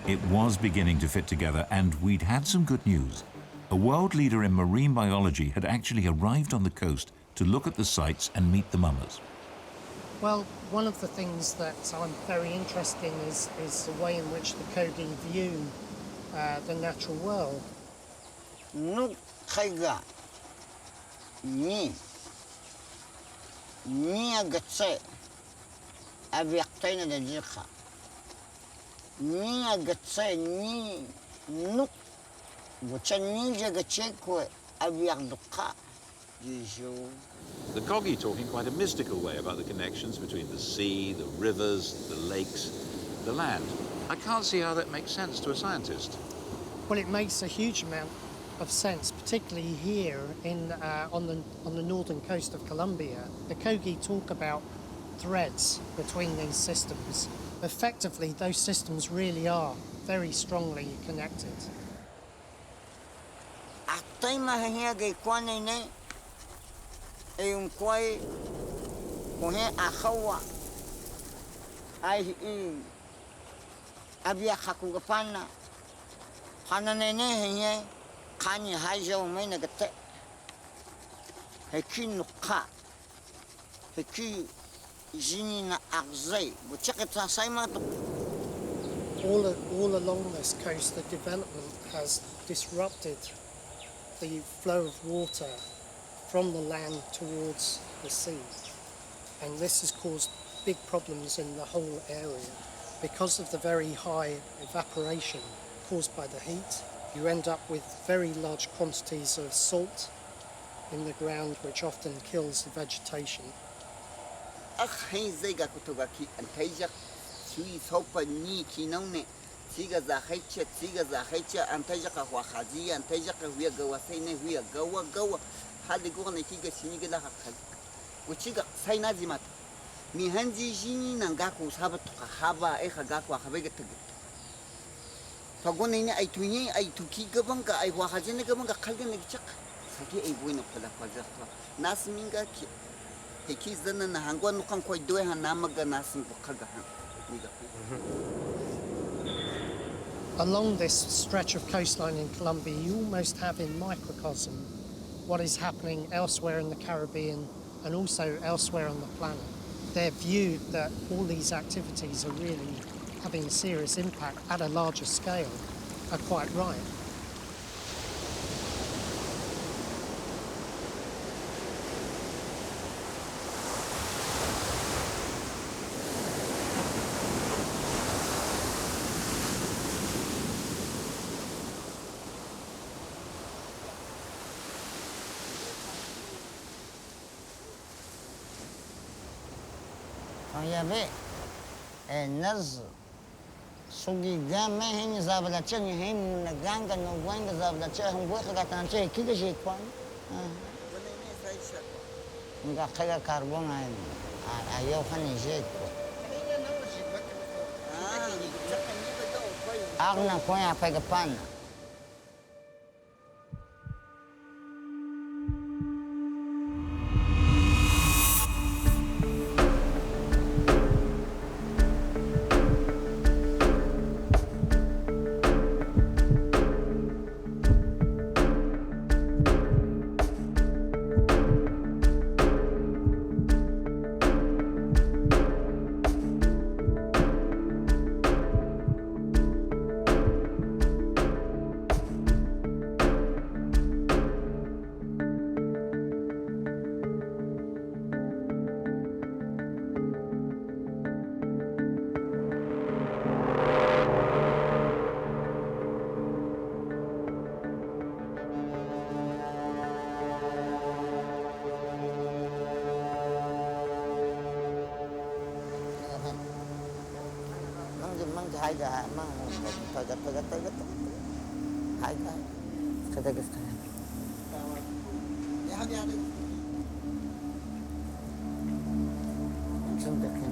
It was beginning to fit together, and we'd had some good news. A world leader in marine biology had actually arrived on the coast to look at the sites and meet the mummers. Well, one of the things that I'm very interested in is the way in which the Kogi view the natural world. The Kogi talk in quite a mystical way about the connections between the sea, the rivers, the lakes, the land. I can't see how that makes sense to a scientist. Well, it makes a huge amount of sense, particularly here on the northern coast of Colombia. The Kogi talk about threads between these systems. Effectively, those systems really are very strongly connected. All along this coast, the development has disrupted the flow of water from the land towards the sea. And this has caused big problems in the whole area. Because of the very high evaporation caused by the heat, you end up with very large quantities of salt in the ground, which often kills the vegetation. Along this stretch of coastline in Colombia, you almost have in microcosm what is happening elsewhere in the Caribbean and also elsewhere on the planet. Their view that all these activities are really having a serious impact at a larger scale are quite right. Ve naz sugi game hin zablache ni hin ganga no wanga zablache hun bo khaga tanche kige je kwan nga khaga carbon ayo khani je ko agna ko ya pega pan. حاجة ما طاقة حاجة كده قصة يا حبيبي عليك صندوق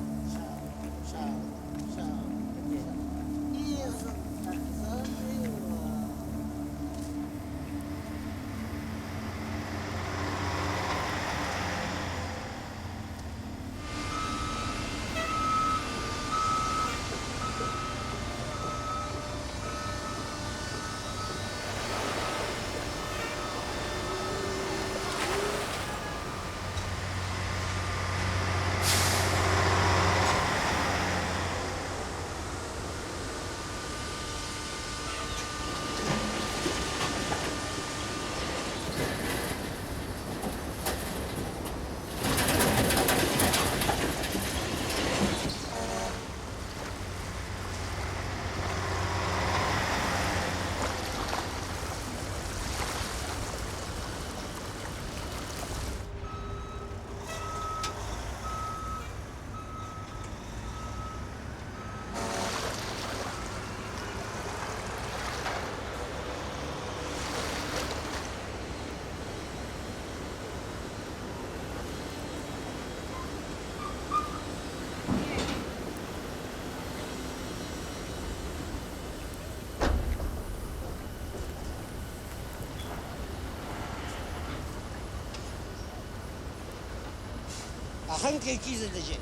A hankali edecek.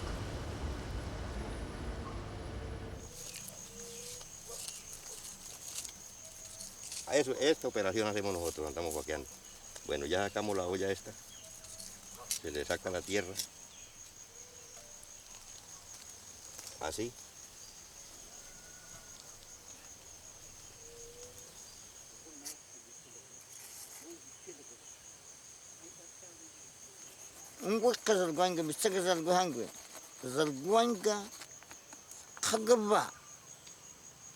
A eso, esta operación hacemos nosotros, andamos vaqueando. Bueno, ya sacamos la olla esta, se le saca la tierra, así. Un hueca zalguanga, me saca zalguanga. Zalguanga, kagaba.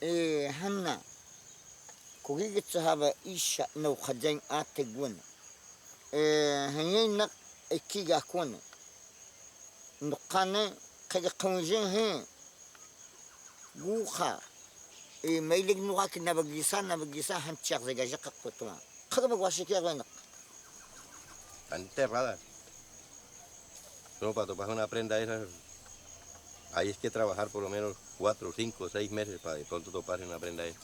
Hanna. Kogigit sahaba isha no khadang ategwan. Hanyinak ikiga kwan. Nukane kaga kawnjin he. Guha. Mailig nuak nabagisa hanchak zagajak kutwa. Kagaba washikia gwanak. Están enterradas. Solo para topar una prenda de esas, hay es que trabajar por lo menos 4, 5, 6 meses para de pronto topar una prenda de esas.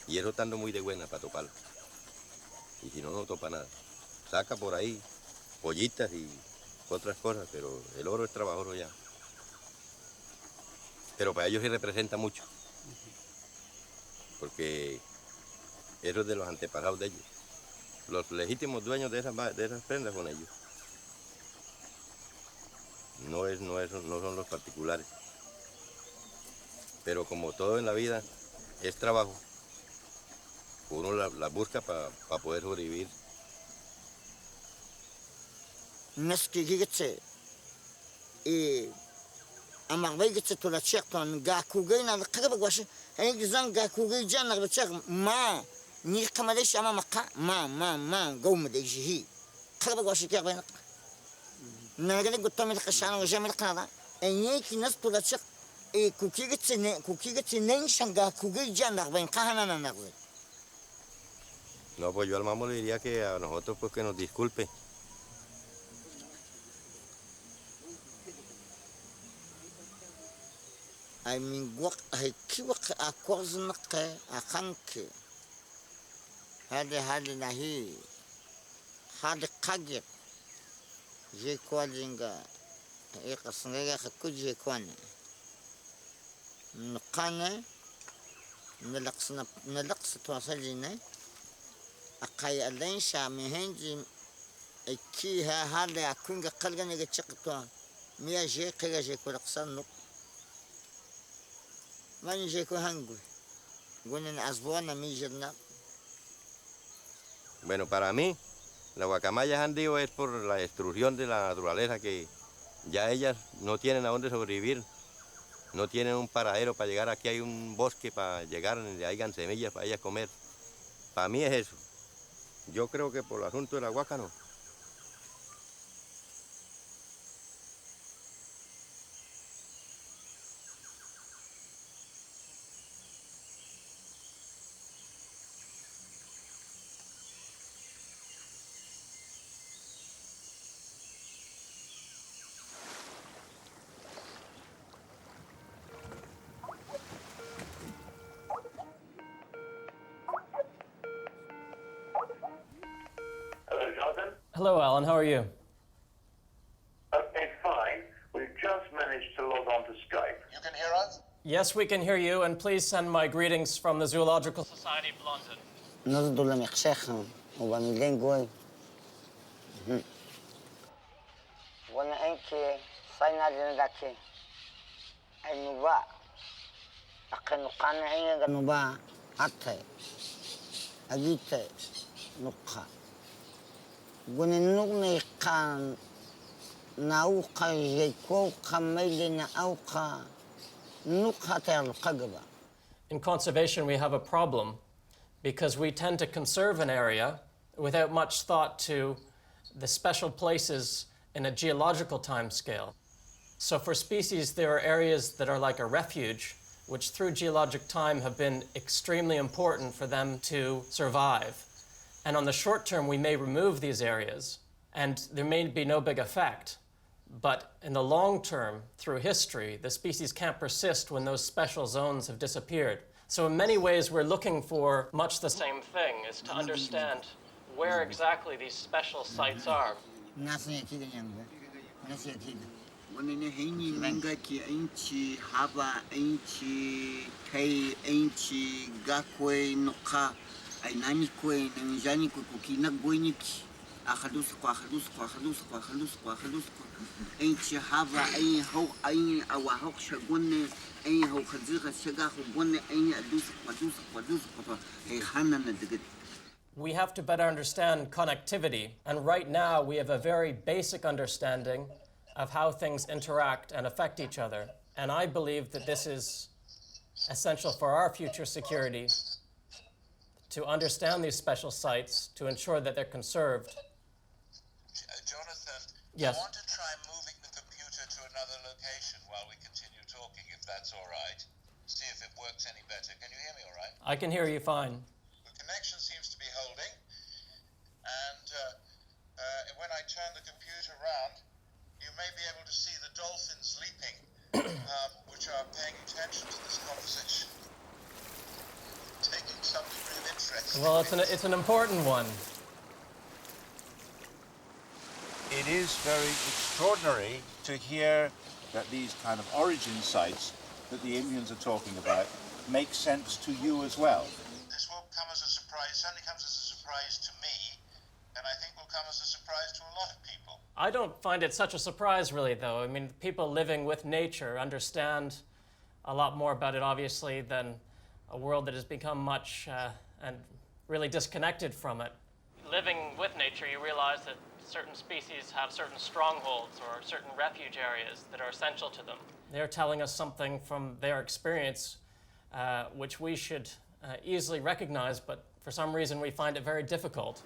Y eso estando muy de buena para toparla. Y si no, no topa nada. Saca por ahí pollitas y otras cosas, pero el oro es trabajoso ya. Pero para ellos sí representa mucho. Porque eso es de los antepasados de ellos. Los legítimos dueños de esas prendas son ellos. No son los particulares. Pero como todo en la vida es trabajo, uno la busca para poder sobrevivir. Naski gigetse. Amarbay gitse to la chekton ga kugay na kagaba gwashi. Hani gizan ga kugay jan na chek ma ni kamalesh ama makka ma gawm de jihi. Kagaba gwashi kya bayna. Nagale guttamil qashana wa jamil qada. Anyeki nas to la chek kuki gitse nen shanga kugay jan na bayn qahana na nagwe. No, pues yo al mamo le diría que a nosotros pues que nos disculpe. I mean, what I keep a course a hanky. Had nahi. Had a kagit. J. Quadringa. A snagger could J. Quane. Nukane. Nalax to a saline. A kaya lensha mehenji. A key had a kunga kalgan check to Mia J. Kaga J. Quaxan. Man J. Hungry. When as one a mijana. Bueno, para mí, las guacamayas han dicho es por la destrucción de la naturaleza, que ya ellas no tienen a dónde sobrevivir, no tienen un paradero para llegar. Aquí hay un bosque para llegar, donde hayan semillas para ellas comer. Para mí es eso. Yo creo que por el asunto de la guaca no. Hello, Alan. How are you? Okay, fine. We've just managed to log on to Skype. You can hear us? Yes, we can hear you, and please send my greetings from the Zoological Society of London. نرد لما يخشخهم وبعملين قوي وانا انكي صاينا لنغاكي النبا اقن قانا عيني النبا حتى اجيت نقا قن النغني قان ناوقا جيكو قميلنا اوقا نقا تلققبا. In conservation, we have a problem because we tend to conserve an area without much thought to the special places in a geological time scale. So for species, there are areas that are like a refuge, which through geologic time have been extremely important for them to survive. And on the short term, we may remove these areas, and there may be no big effect. But in the long term, through history, the species can't persist when those special zones have disappeared. So in many ways, we're looking for much the same thing, is to understand where exactly these special sites are. We have to better understand connectivity, and right now we have a very basic understanding of how things interact and affect each other. And I believe that this is essential for our future security, to understand these special sites, to ensure that they're conserved. Jonathan, yes. I want to try moving the computer to another location while we continue talking, if that's all right. See if it works any better. Can you hear me all right? I can hear you fine. The connection seems to be holding, and when I turn the computer around, you may be able to see the dolphins leaping, which are paying attention to this conversation, taking some degree of interest. Well, it's an important one. It is very extraordinary to hear that these kind of origin sites that the Indians are talking about make sense to you as well. This won't come as a surprise. It certainly comes as a surprise to me, and I think will come as a surprise to a lot of people. I don't find it such a surprise, really, though. I mean, people living with nature understand a lot more about it, obviously, than a world that has become much and really disconnected from it. Living with nature, you realize that certain species have certain strongholds or certain refuge areas that are essential to them. They're telling us something from their experience, which we should easily recognize, but for some reason we find it very difficult.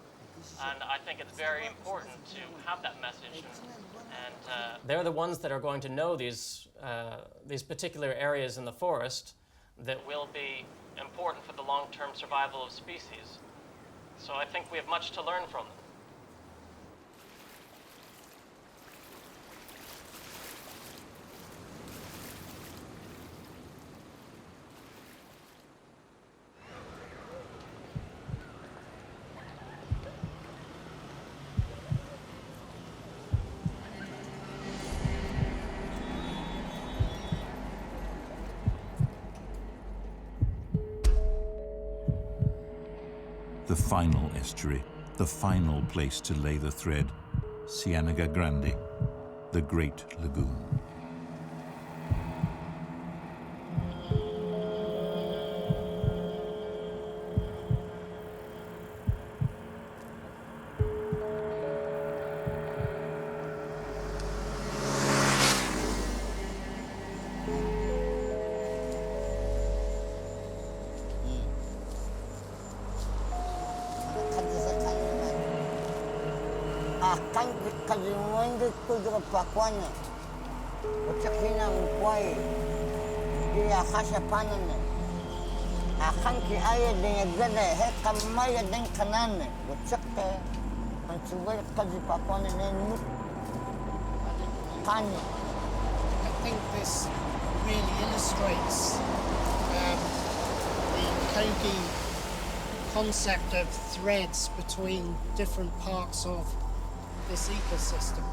And I think it's very important to have that message. And they're the ones that are going to know these particular areas in the forest that will be important for the long-term survival of species. So I think we have much to learn from them. The final estuary, the final place to lay the thread, Cienega Grande, the Great Lagoon. Pakuanya, ucakina mkwai, dia khasha panane, akan ki ayah dengan gada, hekam maya dengan kanane, ucakte, mencuba kaji pakuanya dengan kanya. I think this really illustrates the Kogi concept of threads between different parts of this ecosystem.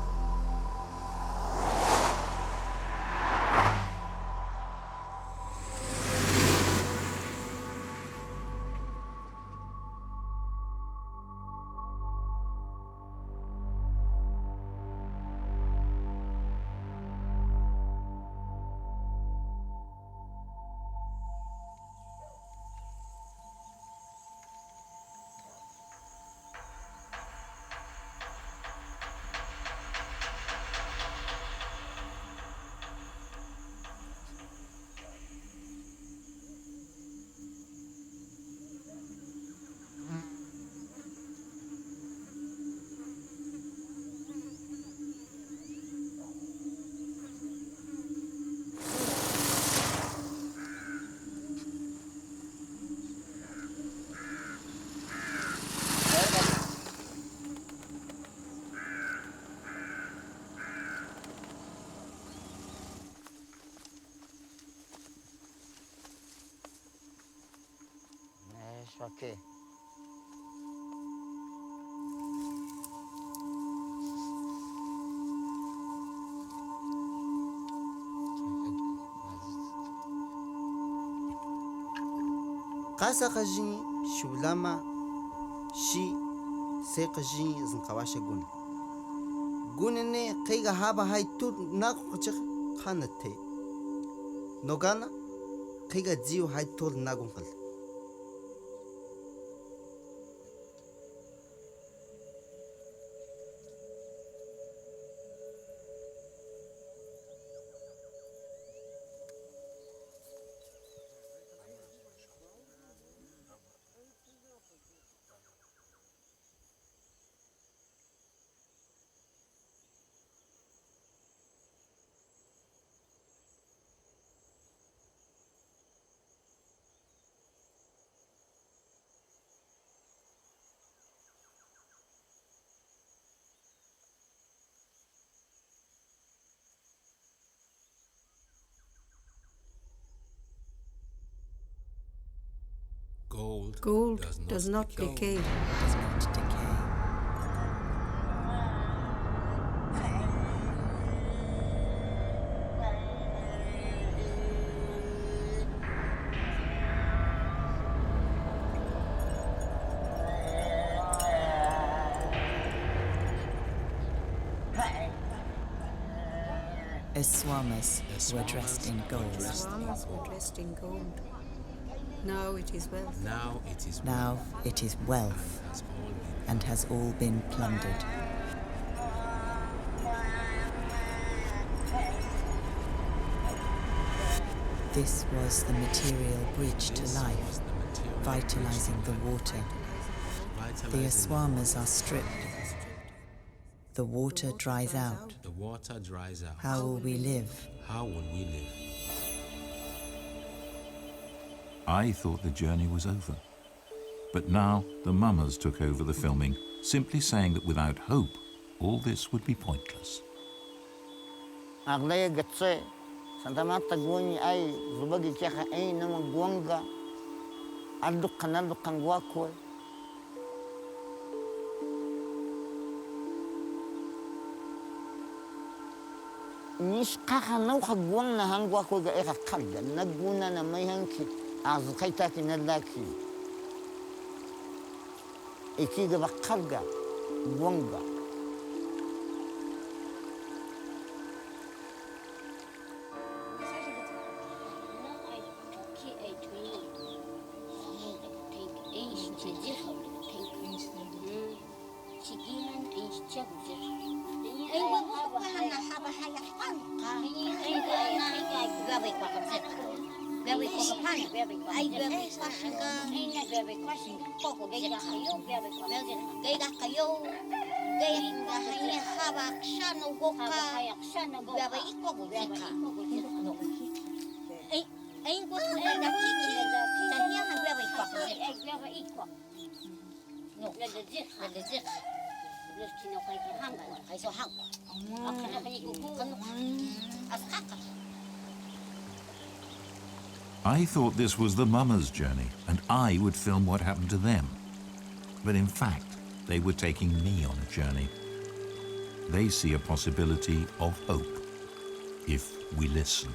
Okay. Kasa kajin shulama shi sai kajin zin kawashe gun. Gunene kaiga haba hai tur na kuchik khanate. Nogana kaiga jiu hai tur na gunkal. Gold does not decay. Does not decay. Eswamas were dressed in gold. Eswamas were dressed in gold. Now it is wealth. Now it is Now it is wealth and has all been plundered. This was the material bridge to life, vitalizing the water. The Eswamas are stripped. The water dries out. The water dries out. How will we live? How will we live? I thought the journey was over. But now the mummers took over the filming, simply saying that without hope, all this would be pointless. Aglaya gatse, santama tagwani ay zubagi kya ay na magwanga, aduk kanal kangwakwe. Nis kaka nau kagwang na hangwakwe ga eka kalga, naguna na may hanki, azkaita kinalaki. Ikiga bakalga, gwanga. I thought this was the mummers' journey, and I would film what happened to them. But in fact, they were taking me on a journey. they see a possibility of hope if we listen.